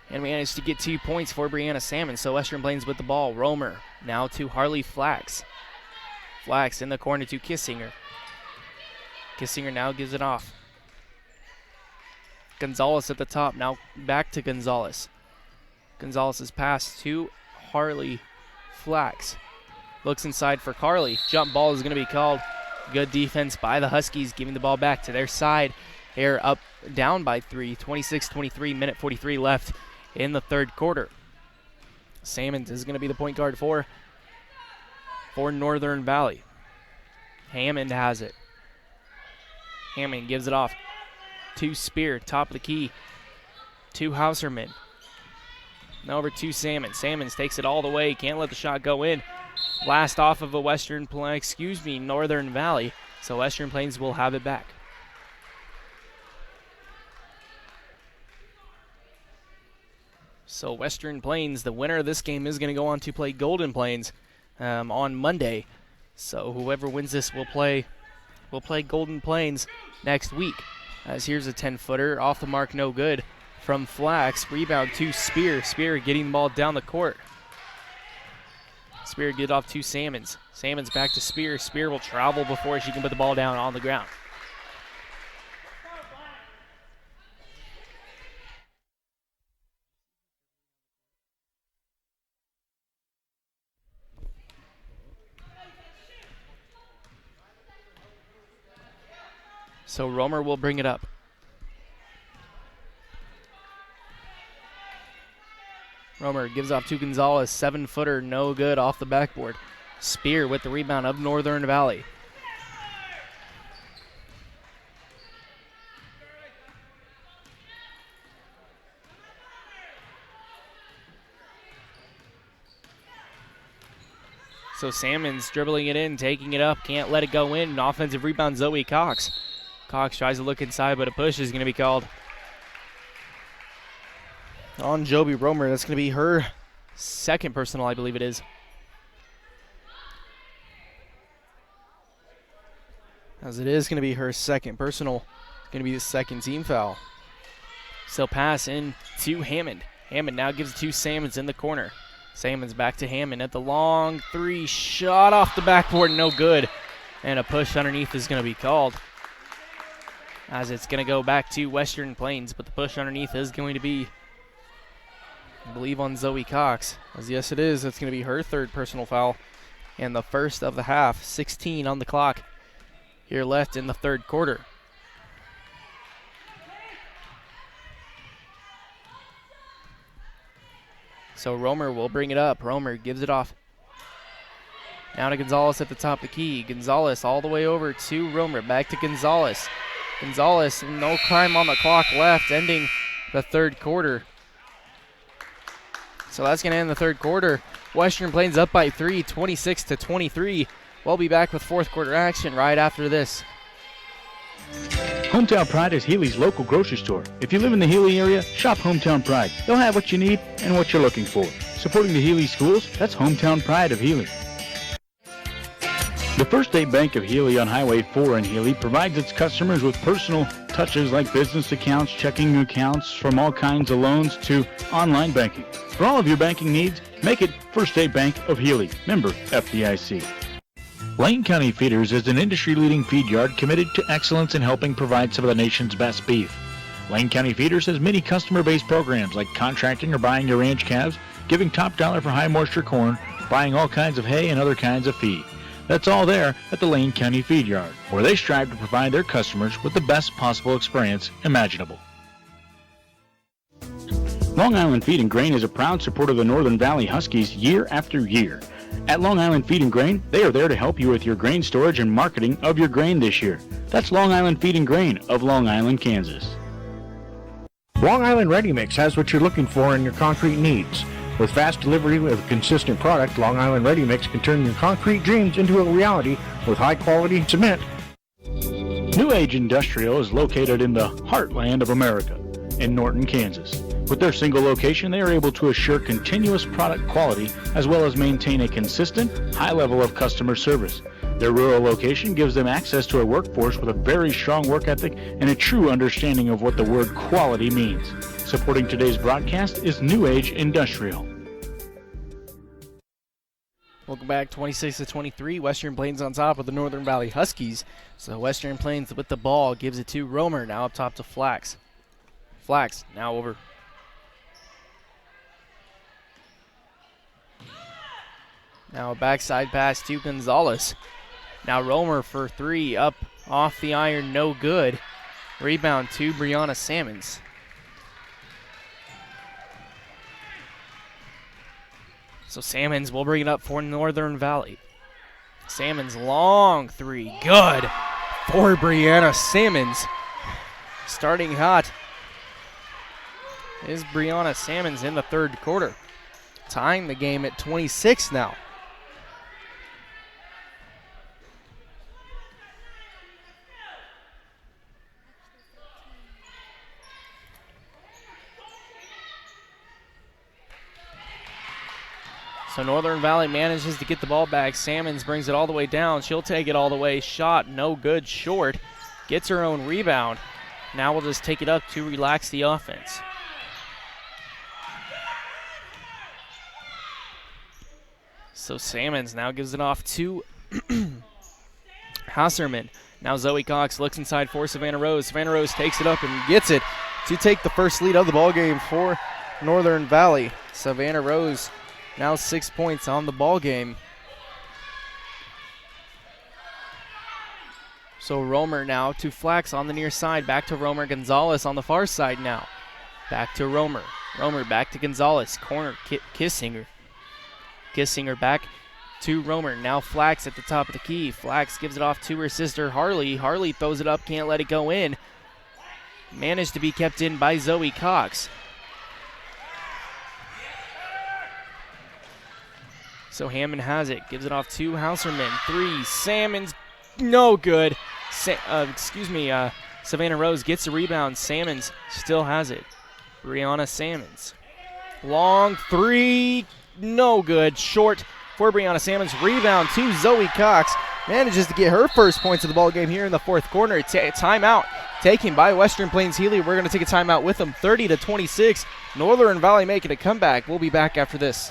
And managed to get 2 points for Brianna Salmon. So Western Plains with the ball. Romer now to Harley Flax. Flax in the corner to Kissinger. Kissinger now gives it off. Gonzalez at the top. Now back to Gonzalez. Gonzalez's pass to Harley Flax. Looks inside for Carly. Jump ball is going to be called. Good defense by the Huskies, giving the ball back to their side. They're up, down by 3, 26-23, minute 43 left in the third quarter. Salmons is going to be the point guard for Northern Valley. Hammond has it. Hammond gives it off to Spear, top of the key, to Hauserman. Now over to Salmons. Salmons takes it all the way, can't let the shot go in. Last off of a Northern Valley. So Western Plains will have it back. So Western Plains, the winner of this game, is going to go on to play Golden Plains on Monday. So whoever wins this will play Golden Plains next week. As here's a 10-footer off the mark, no good from Flax. Rebound to Spear. Spear getting the ball down the court. Spear get off to Salmons. Salmons back to Spear. Spear will travel before she can put the ball down on the ground. So Romer will bring it up. Romer gives off to Gonzalez. 7-footer, no good off the backboard. Spear with the rebound of Northern Valley. So Salmons dribbling it in, taking it up, can't let it go in. An offensive rebound, Zoe Cox. Cox tries to look inside, but a push is going to be called on Joby Romer. That's going to be her second personal, I believe it is. As it is going to be her second personal. It's going to be the second team foul. So pass in to Hammond. Hammond now gives it to Salmons in the corner. Salmons back to Hammond at the long three. Shot off the backboard, no good. And a push underneath is going to be called, as it's going to go back to Western Plains. But the push underneath is going to be, I believe, on Zoe Cox. As yes, it is. It's going to be her third personal foul. And the first of the half. 16 on the clock here left in the third quarter. So Romer will bring it up. Romer gives it off. Now to Gonzalez at the top of the key. Gonzalez all the way over to Romer. Back to Gonzalez. Gonzalez, no time on the clock left, ending the third quarter. So that's going to end the third quarter. Western Plains up by 3, 26-23. We'll be back with fourth quarter action right after this. Hometown Pride is Healy's local grocery store. If you live in the Healy area, shop Hometown Pride. They'll have what you need and what you're looking for. Supporting the Healy schools, that's Hometown Pride of Healy. The First State Bank of Healy on Highway 4 in Healy provides its customers with personal touches like business accounts, checking accounts, from all kinds of loans to online banking. For all of your banking needs, make it First State Bank of Healy, member FDIC. Lane County Feeders is an industry-leading feed yard committed to excellence in helping provide some of the nation's best beef. Lane County Feeders has many customer-based programs like contracting or buying your ranch calves, giving top dollar for high-moisture corn, buying all kinds of hay and other kinds of feed. That's all there at the Lane County Feed Yard, where they strive to provide their customers with the best possible experience imaginable. Long Island Feed and Grain is a proud supporter of the Northern Valley Huskies year after year. At Long Island Feed and Grain, they are there to help you with your grain storage and marketing of your grain this year. That's Long Island Feed and Grain of Long Island, Kansas. Long Island Ready Mix has what you're looking for in your concrete needs. With fast delivery with a consistent product, Long Island Ready Mix can turn your concrete dreams into a reality with high-quality cement. New Age Industrial is located in the heartland of America, in Norton, Kansas. With their single location, they are able to assure continuous product quality as well as maintain a consistent, high level of customer service. Their rural location gives them access to a workforce with a very strong work ethic and a true understanding of what the word quality means. Supporting today's broadcast is New Age Industrial. Welcome back, 26-23. Western Plains on top of the Northern Valley Huskies. So Western Plains with the ball gives it to Romer, now up top to Flax. Flax now over. Now a backside pass to Gonzalez. Now Romer for three, up off the iron, no good. Rebound to Brianna Salmons. So Salmons will bring it up for Northern Valley. Salmons long three, good for Brianna Salmons. Starting hot is Brianna Salmons in the third quarter. Tying the game at 26 now. So Northern Valley manages to get the ball back. Salmons brings it all the way down. She'll take it all the way. Shot, no good, short. Gets her own rebound. Now we'll just take it up to relax the offense. So Salmons now gives it off to Hasserman. Now Zoe Cox looks inside for Savannah Rose. Savannah Rose takes it up and gets it to take the first lead of the ball game for Northern Valley. Savannah Rose now 6 points on the ball game. So Romer now to Flax on the near side. Back to Romer. Gonzalez on the far side now. Back to Romer. Romer back to Gonzalez. Corner Kissinger. Kissinger back to Romer. Now Flax at the top of the key. Flax gives it off to her sister Harley. Harley throws it up, can't let it go in. Managed to be kept in by Zoe Cox. So Hammond has it, gives it off to Hauserman. 3, Salmons, no good. Savannah Rose gets the rebound. Salmons still has it. Brianna Salmons. Long 3, no good. Short for Brianna Salmons. Rebound to Zoe Cox. Manages to get her first points of the ball game here in the fourth quarter. Timeout taken by Western Plains Healy. We're going to take a timeout with them. 30-26. Northern Valley making a comeback. We'll be back after this.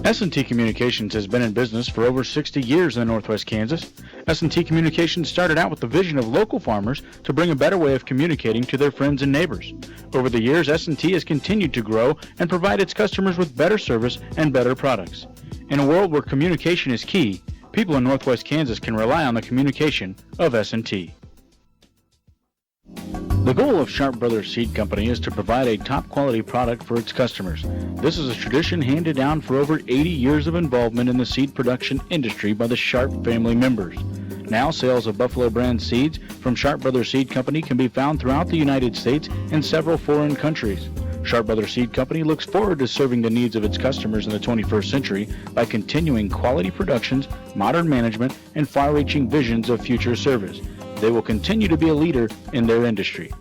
S&T Communications has been in business for over 60 years in Northwest Kansas. S&T Communications started out with the vision of local farmers to bring a better way of communicating to their friends and neighbors. Over the years, S&T has continued to grow and provide its customers with better service and better products. In a world where communication is key, people in Northwest Kansas can rely on the communication of S&T. The goal of Sharp Brothers Seed Company is to provide a top-quality product for its customers. This is a tradition handed down for over 80 years of involvement in the seed production industry by the Sharp family members. Now, sales of Buffalo brand seeds from Sharp Brothers Seed Company can be found throughout the United States and several foreign countries. Sharp Brothers Seed Company looks forward to serving the needs of its customers in the 21st century by continuing quality productions, modern management, and far-reaching visions of future service. They will continue to be a leader in their industry.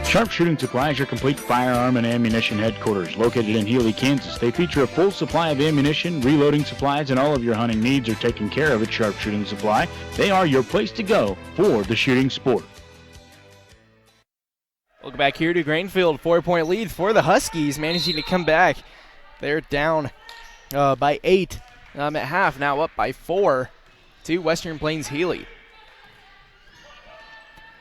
Sharp Shooting Supply is your complete firearm and ammunition headquarters, located in Healy, Kansas. They feature a full supply of ammunition, reloading supplies, and all of your hunting needs are taken care of at Sharp Shooting Supply. They are your place to go for the shooting sport. Welcome back here to Grainfield. 4-point lead for the Huskies, managing to come back. They're down by 8 at half, now up by 4 to Western Plains Healy.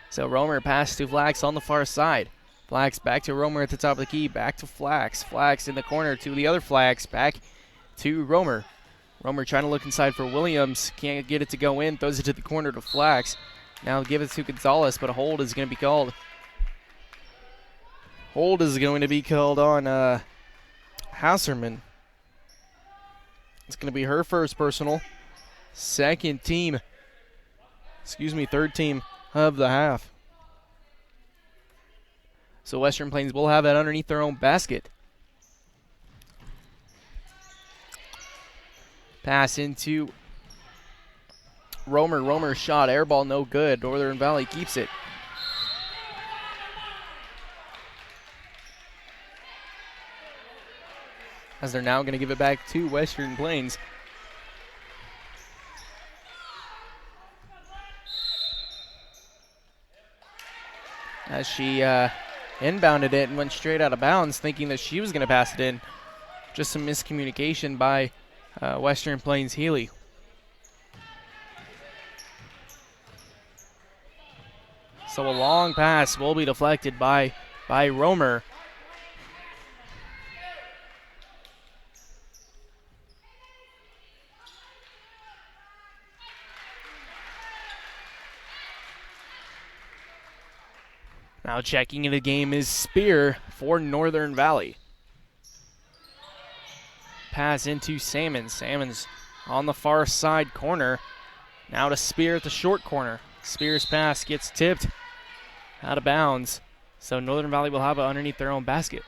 So Romer pass to Flax on the far side. Flax back to Romer at the top of the key, back to Flax. Flax in the corner to the other Flax, back to Romer. Romer trying to look inside for Williams, can't get it to go in, throws it to the corner to Flax. Now give it to Gonzalez, but a hold is going to be called. Hold is going to be called on Hauserman. It's going to be her first personal. Third team of the half. So Western Plains will have it underneath their own basket. Pass into Romer. Romer shot, air ball, no good. Northern Valley keeps it. As they're now going to give it back to Western Plains. As she inbounded it and went straight out of bounds, thinking that she was going to pass it in. Just some miscommunication by Western Plains Healy. So a long pass will be deflected by Romer. Now checking into the game is Spear for Northern Valley. Pass into Salmons. Salmons on the far side corner. Now to Spear at the short corner. Spear's pass gets tipped out of bounds. So Northern Valley will have it underneath their own basket.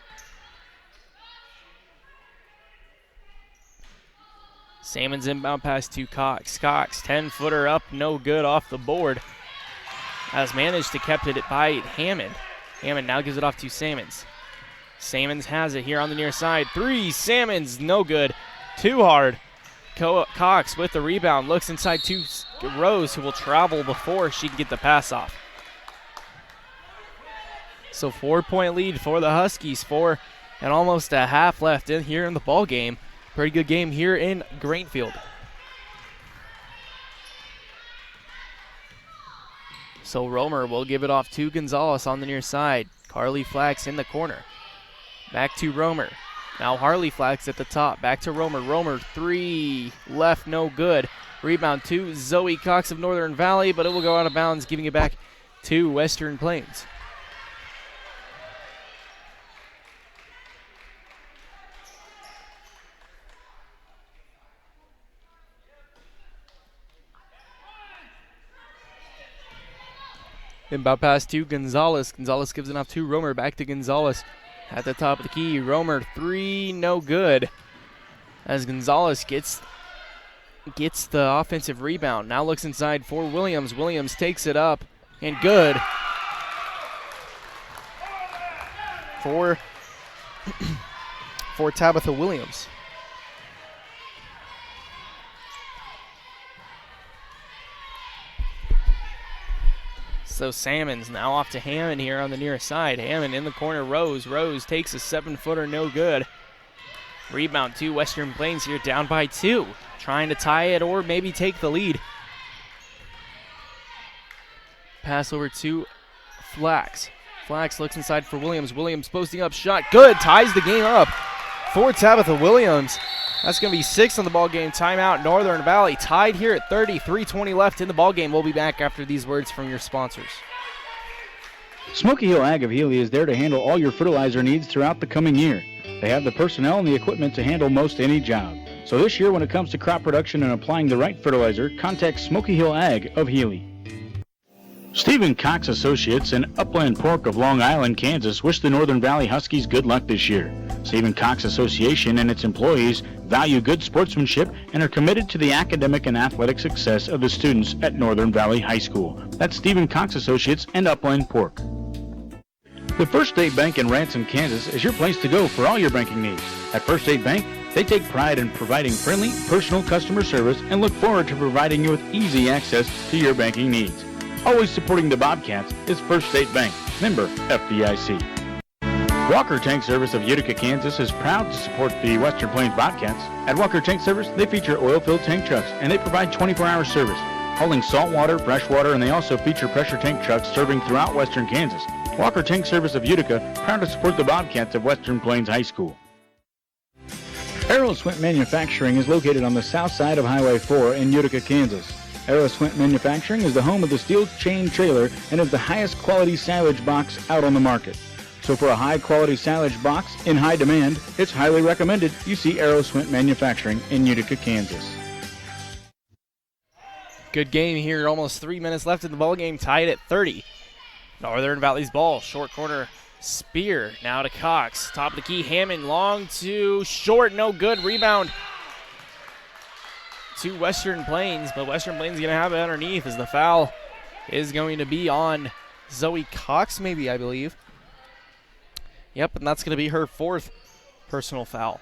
Salmons inbound pass to Cox. Cox, 10-footer up, no good off the board. Has managed to kept it by Hammond. Hammond now gives it off to Salmons. Salmons has it here on the near side. 3, Salmons, no good. Too hard. Cox with the rebound. Looks inside to Rose, who will travel before she can get the pass off. So 4-point lead for the Huskies. 4 and almost a half left in here in the ball game. Pretty good game here in Grainfield. So Romer will give it off to Gonzalez on the near side. Carly Flax in the corner. Back to Romer. Now Harley Flax at the top. Back to Romer. Romer 3 left, no good. Rebound to Zoe Cox of Northern Valley, but it will go out of bounds, giving it back to Western Plains. Inbound pass to Gonzalez. Gonzalez gives it off to Romer. Back to Gonzalez. at the top of the key. Romer, 3, no good. As Gonzalez gets the offensive rebound. Now looks inside for Williams. Williams takes it up and good. For Tabitha Williams. So Salmon's now off to Hammond here on the near side. Hammond in the corner. Rose takes a 7-footer, no good. Rebound to Western Plains here, down by 2. Trying to tie it or maybe take the lead. Pass over to Flax. Flax looks inside for Williams. Williams posting up, shot good. Ties the game up for Tabitha Williams. That's going to be 6 on the ball game. Timeout, Northern Valley tied here at 30. 3:20 left in the ball game. We'll be back after these words from your sponsors. Smoky Hill Ag of Healy is there to handle all your fertilizer needs throughout the coming year. They have the personnel and the equipment to handle most any job. So this year, when it comes to crop production and applying the right fertilizer, contact Smoky Hill Ag of Healy. Stephen Cox Associates and Upland Pork of Long Island, Kansas wish the Northern Valley Huskies good luck this year. Stephen Cox Association and its employees value good sportsmanship and are committed to the academic and athletic success of the students at Northern Valley High School. That's Stephen Cox Associates and Upland Pork. The First State Bank in Ransom, Kansas is your place to go for all your banking needs. At First State Bank, they take pride in providing friendly, personal customer service and look forward to providing you with easy access to your banking needs. Always supporting the Bobcats is First State Bank, member FDIC. Walker Tank Service of Utica, Kansas is proud to support the Western Plains Bobcats. At Walker Tank Service, they feature oil-filled tank trucks and they provide 24-hour service, hauling salt water, fresh water, and they also feature pressure tank trucks serving throughout Western Kansas. Walker Tank Service of Utica, proud to support the Bobcats of Western Plains High School. Aeroswint Manufacturing is located on the south side of Highway 4 in Utica, Kansas. Aeroswint Manufacturing is the home of the steel chain trailer and is the highest quality silage box out on the market. So for a high quality silage box in high demand, it's highly recommended you see Aeroswint Manufacturing in Utica, Kansas. Good game here, almost 3 minutes left in the ball game, tied at 30. Northern Valley's ball, short corner, Spear, now to Cox, top of the key, Hammond, long to short, no good, rebound to Western Plains, but Western Plains is going to have it underneath as the foul is going to be on Zoe Cox, maybe, I believe. Yep, and that's going to be her 4th personal foul.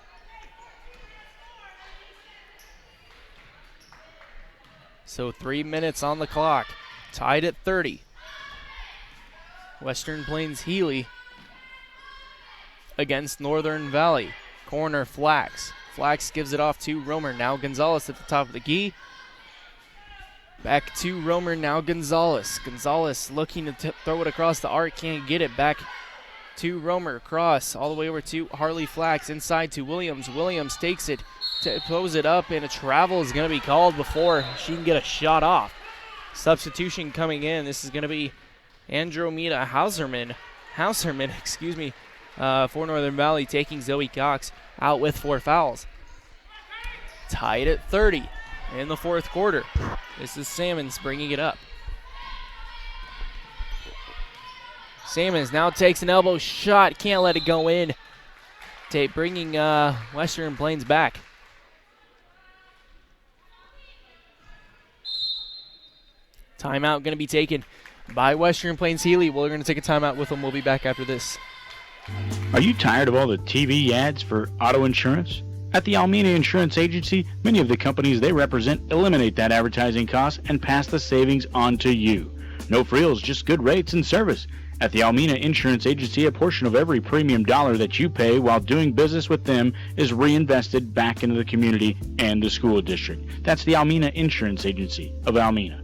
So 3 minutes on the clock, tied at 30. Western Plains Healy against Northern Valley. Corner Flax. Flax gives it off to Romer. Now Gonzalez at the top of the key. Back to Romer, now Gonzalez. Gonzalez looking to throw it across the arc, can't get it. Back to Romer, cross all the way over to Harley Flax. Inside to Williams. Williams takes it to pose it up, and a travel is going to be called before she can get a shot off. Substitution coming in. This is going to be Andromeda Hauserman, for Northern Valley, taking Zoe Cox out with 4 fouls. Tied at 30 in the 4th quarter. This is Salmons bringing it up. Salmons now takes an elbow shot, can't let it go in. Bringing Western Plains back. Timeout going to be taken by Western Plains Healy. We're going to take a timeout with them. We'll be back after this. Are you tired of all the TV ads for auto insurance? At the Almena Insurance Agency, many of the companies they represent eliminate that advertising cost and pass the savings on to you. No frills, just good rates and service. At the Almena Insurance Agency, a portion of every premium dollar that you pay while doing business with them is reinvested back into the community and the school district. That's the Almena Insurance Agency of Almena.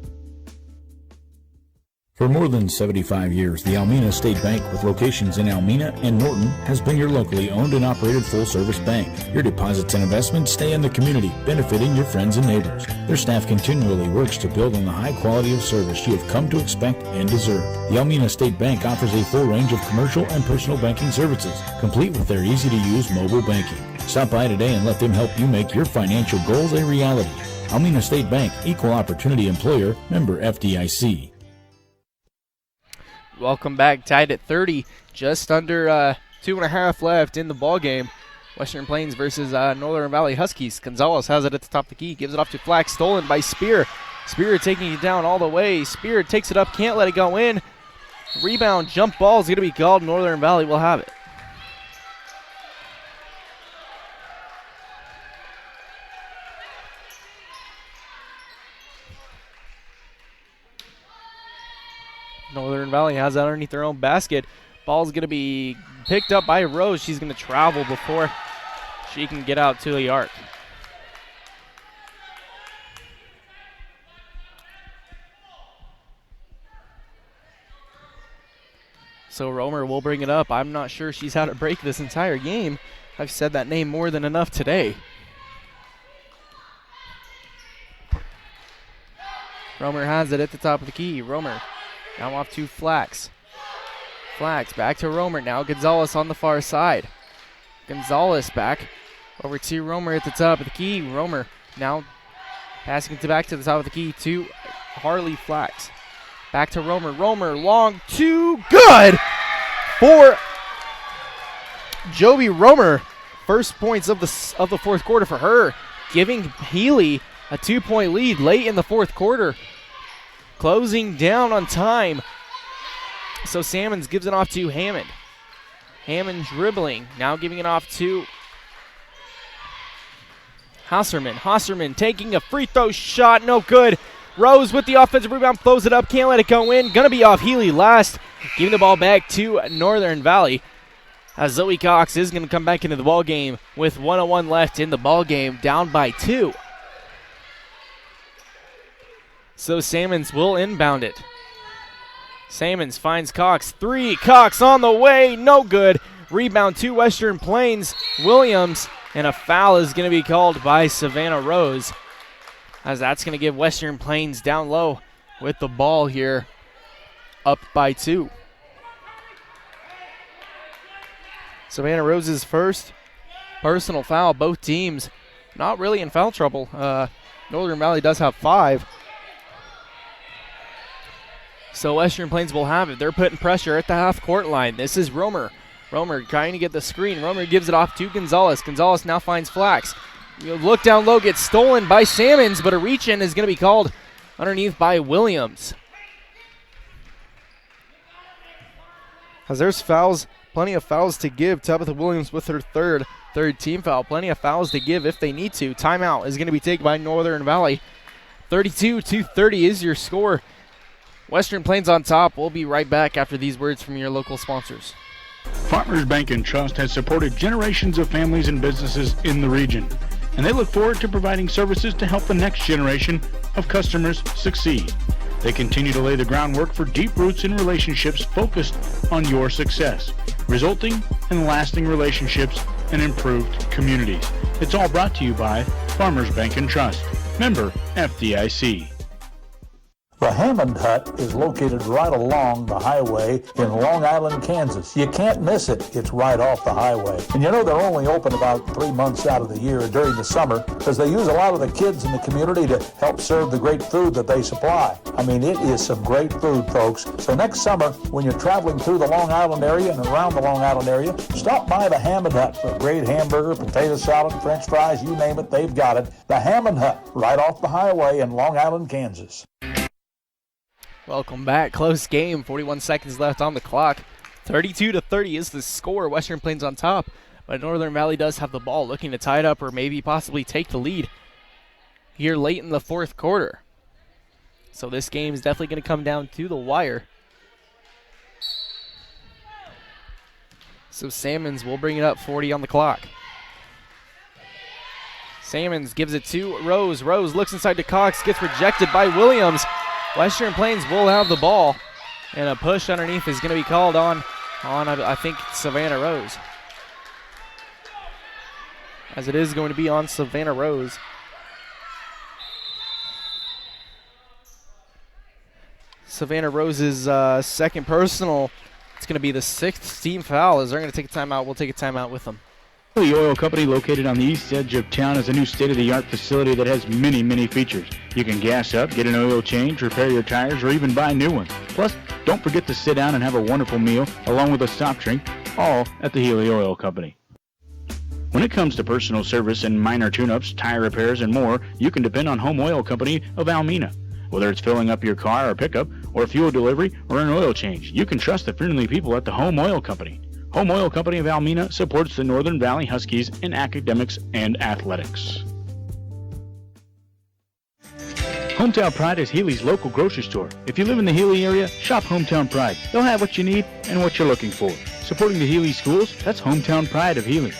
For more than 75 years, the Almena State Bank, with locations in Almena and Norton, has been your locally owned and operated full-service bank. Your deposits and investments stay in the community, benefiting your friends and neighbors. Their staff continually works to build on the high quality of service you have come to expect and deserve. The Almena State Bank offers a full range of commercial and personal banking services, complete with their easy-to-use mobile banking. Stop by today and let them help you make your financial goals a reality. Almena State Bank, Equal Opportunity Employer, member FDIC. Welcome back, tied at 30, just under 2.5 left in the ball game. Western Plains versus Northern Valley Huskies. Gonzalez has it at the top of the key. Gives it off to Flack. Stolen by Spear. Spear taking it down all the way. Spear takes it up. Can't let it go in. Rebound. Jump ball is going to be called. Northern Valley will have it. Northern Valley has it underneath their own basket. Ball's going to be picked up by Rose. She's going to travel before she can get out to the arc. So Romer will bring it up. I'm not sure she's had a break this entire game. I've said that name more than enough today. Romer has it at the top of the key. Romer now off to Flax. Flax back to Romer. Now Gonzalez on the far side. Gonzalez back over to Romer at the top of the key. Romer now passing it back to the top of the key to Harley Flax. Back to Romer. Romer long two. Good for Joby Romer. First points of the fourth quarter for her, giving Healy a 2-point lead late in the fourth quarter. Closing down on time. So Salmons gives it off to Hammond. Hammond dribbling. Now giving it off to Hosserman. Hosserman taking a free throw shot. No good. Rose with the offensive rebound. Throws it up. Can't let it go in. Gonna be off Healy last. Giving the ball back to Northern Valley. As Zoe Cox is going to come back into the ball game with 1:01 left in the ball game. Down by 2. So Salmons will inbound it. Salmons finds Cox. 3. Cox on the way. No good. Rebound to Western Plains. Williams. And a foul is going to be called by Savannah Rose. As that's going to give Western Plains down low with the ball here. Up by 2. Savannah Rose's first personal foul. Both teams not really in foul trouble. Northern Valley does have 5. So Western Plains will have it. They're putting pressure at the half-court line. This is Romer. Romer trying to get the screen. Romer gives it off to Gonzalez. Gonzalez now finds Flax. Look down low, gets stolen by Salmons, but a reach-in is going to be called underneath by Williams. As there's fouls, plenty of fouls to give. Tabitha Williams with her third team foul. Plenty of fouls to give if they need to. Timeout is going to be taken by Northern Valley. 32-30 is your score. Western Plains on top. We'll be right back after these words from your local sponsors. Farmers Bank and Trust has supported generations of families and businesses in the region, and they look forward to providing services to help the next generation of customers succeed. They continue to lay the groundwork for deep roots in relationships focused on your success, resulting in lasting relationships and improved communities. It's all brought to you by Farmers Bank and Trust, member FDIC. The Hammond Hut is located right along the highway in Long Island, Kansas. You can't miss it. It's right off the highway. And you know they're only open about 3 months out of the year during the summer because they use a lot of the kids in the community to help serve the great food that they supply. I mean, it is some great food, folks. So next summer, when you're traveling through the Long Island area and around the Long Island area, stop by the Hammond Hut for a great hamburger, potato salad, French fries, you name it, they've got it. The Hammond Hut, right off the highway in Long Island, Kansas. Welcome back. Close game. 41 seconds left on the clock. 32-30 is the score. Western Plains on top, but Northern Valley does have the ball, looking to tie it up or maybe possibly take the lead here late in the fourth quarter. So this game is definitely going to come down to the wire. So Salmons will bring it up. 40 on the clock. Salmons gives it to Rose. Rose looks inside to Cox, gets rejected by Williams. Western Plains will have the ball, and a push underneath is going to be called on I think, Savannah Rose. As it is going to be on Savannah Rose. Savannah Rose's second personal. It's going to be the 6th team foul. As they're going to take a timeout, we'll take a timeout with them. The Oil Company, located on the east edge of town, is a new state-of-the-art facility that has many, many features. You can gas up, get an oil change, repair your tires, or even buy new ones. Plus, don't forget to sit down and have a wonderful meal along with a soft drink all at the Healy Oil Company. When it comes to personal service and minor tune-ups, tire repairs, and more, you can depend on Home Oil Company of Almena. Whether it's filling up your car or pickup, or fuel delivery, or an oil change, you can trust the friendly people at the Home Oil Company. Home Oil Company of Almena supports the Northern Valley Huskies in academics and athletics. Hometown Pride is Healy's local grocery store. If you live in the Healy area, shop Hometown Pride. They'll have what you need and what you're looking for. Supporting the Healy schools, that's Hometown Pride of Healy.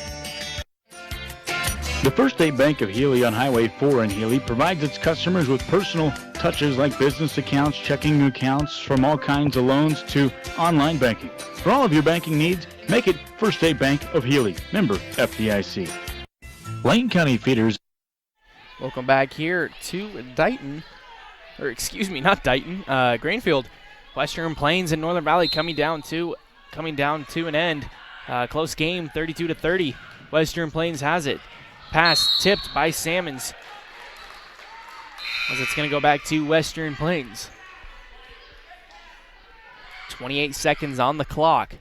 The First State Bank of Healy on Highway 4 in Healy provides its customers with personal touches like business accounts, checking accounts, from all kinds of loans to online banking. For all of your banking needs, make it First State Bank of Healy, member FDIC. Lane County Feeders. Welcome back here to Dighton, or excuse me, not Dighton, Greenfield. Western Plains and Northern Valley coming down to an end. Close game, 32-30. Western Plains has it. Pass tipped by Salmons, as it's going to go back to Western Plains. 28 seconds on the clock.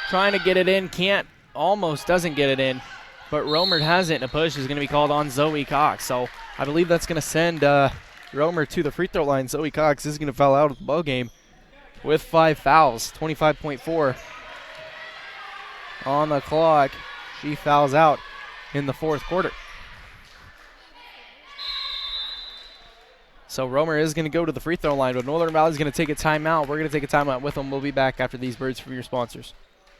Trying to get it in, can't, almost doesn't get it in, but Romer has it, and a push is going to be called on Zoe Cox. So I believe that's going to send Romer to the free throw line. Zoe Cox is going to foul out of the ball game with 5 fouls, 25.4 on the clock. She fouls out in the fourth quarter. So Romer is going to go to the free throw line, but Northern Valley is going to take a timeout. We're going to take a timeout with them. We'll be back after these words from your sponsors.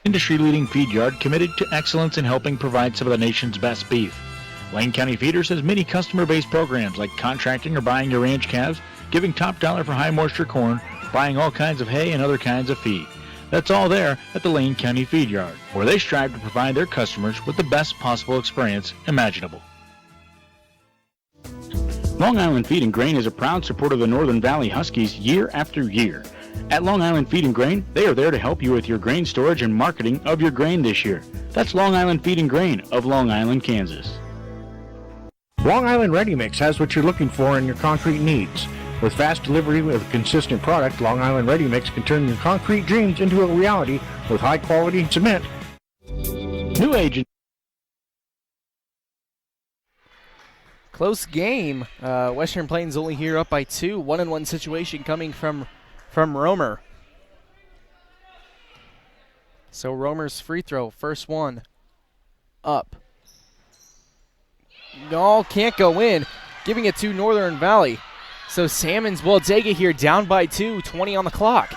Industry-leading feed yard committed to excellence in helping provide some of the nation's best beef. Lane County Feeders has many customer-based programs like contracting or buying your ranch calves, giving top dollar for high-moisture corn, buying all kinds of hay and other kinds of feed. That's all there at the Lane County Feed Yard, where they strive to provide their customers with the best possible experience imaginable. Long Island Feed and Grain is a proud supporter of the Northern Valley Huskies year after year. At Long Island Feed and Grain, they are there to help you with your grain storage and marketing of your grain this year. That's Long Island Feed and Grain of Long Island, Kansas. Long Island Ready Mix has what you're looking for in your concrete needs. With fast delivery with a consistent product, Long Island Ready Mix can turn your concrete dreams into a reality with high quality cement. New agent. Close game. Western Plains only here up by 2. 1-on-1 situation coming from Romer. So Romer's free throw, first one, up. No, can't go in. Giving it to Northern Valley. So Salmons will take it here, down by 2, 20 on the clock.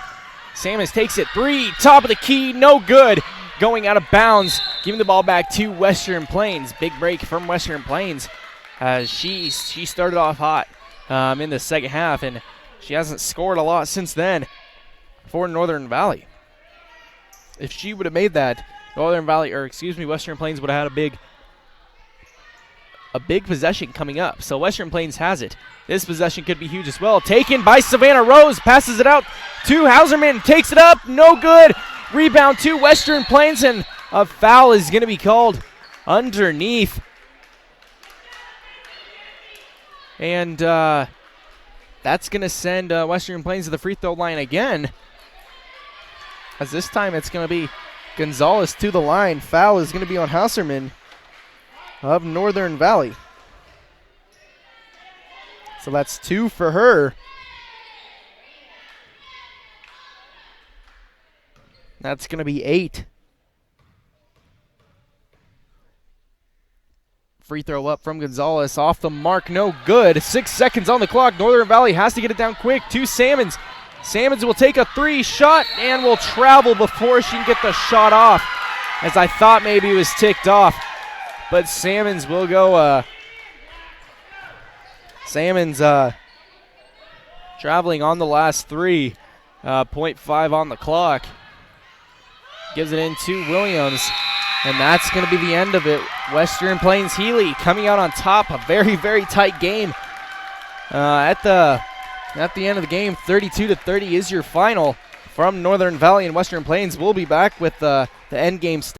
Salmons takes it, 3, top of the key, no good. Going out of bounds, giving the ball back to Western Plains. Big break from Western Plains. She started off hot in the second half, and she hasn't scored a lot since then for Northern Valley. If she would have made that, Western Plains would have had a big possession coming up. So Western Plains has it. This possession could be huge as well. Taken by Savannah Rose, passes it out to Hauserman, takes it up, no good. Rebound to Western Plains, and a foul is going to be called underneath. And that's going to send Western Plains to the free throw line again. As this time it's going to be Gonzalez to the line. Foul is going to be on Hauserman of Northern Valley. So that's 2 for her. That's going to be 8. Free throw up from Gonzalez, off the mark, no good. 6 seconds on the clock. Northern Valley has to get it down quick to Salmons. Salmons will take a 3 shot and will travel before she can get the shot off, as I thought maybe it was ticked off. But Salmons will go, traveling on the last 3. 0.5 on the clock. Gives it in to Williams. And that's going to be the end of it. Western Plains Healy coming out on top. A very, very tight game. At the end of the game, 32-30 is your final from Northern Valley and Western Plains. We'll be back with the end game.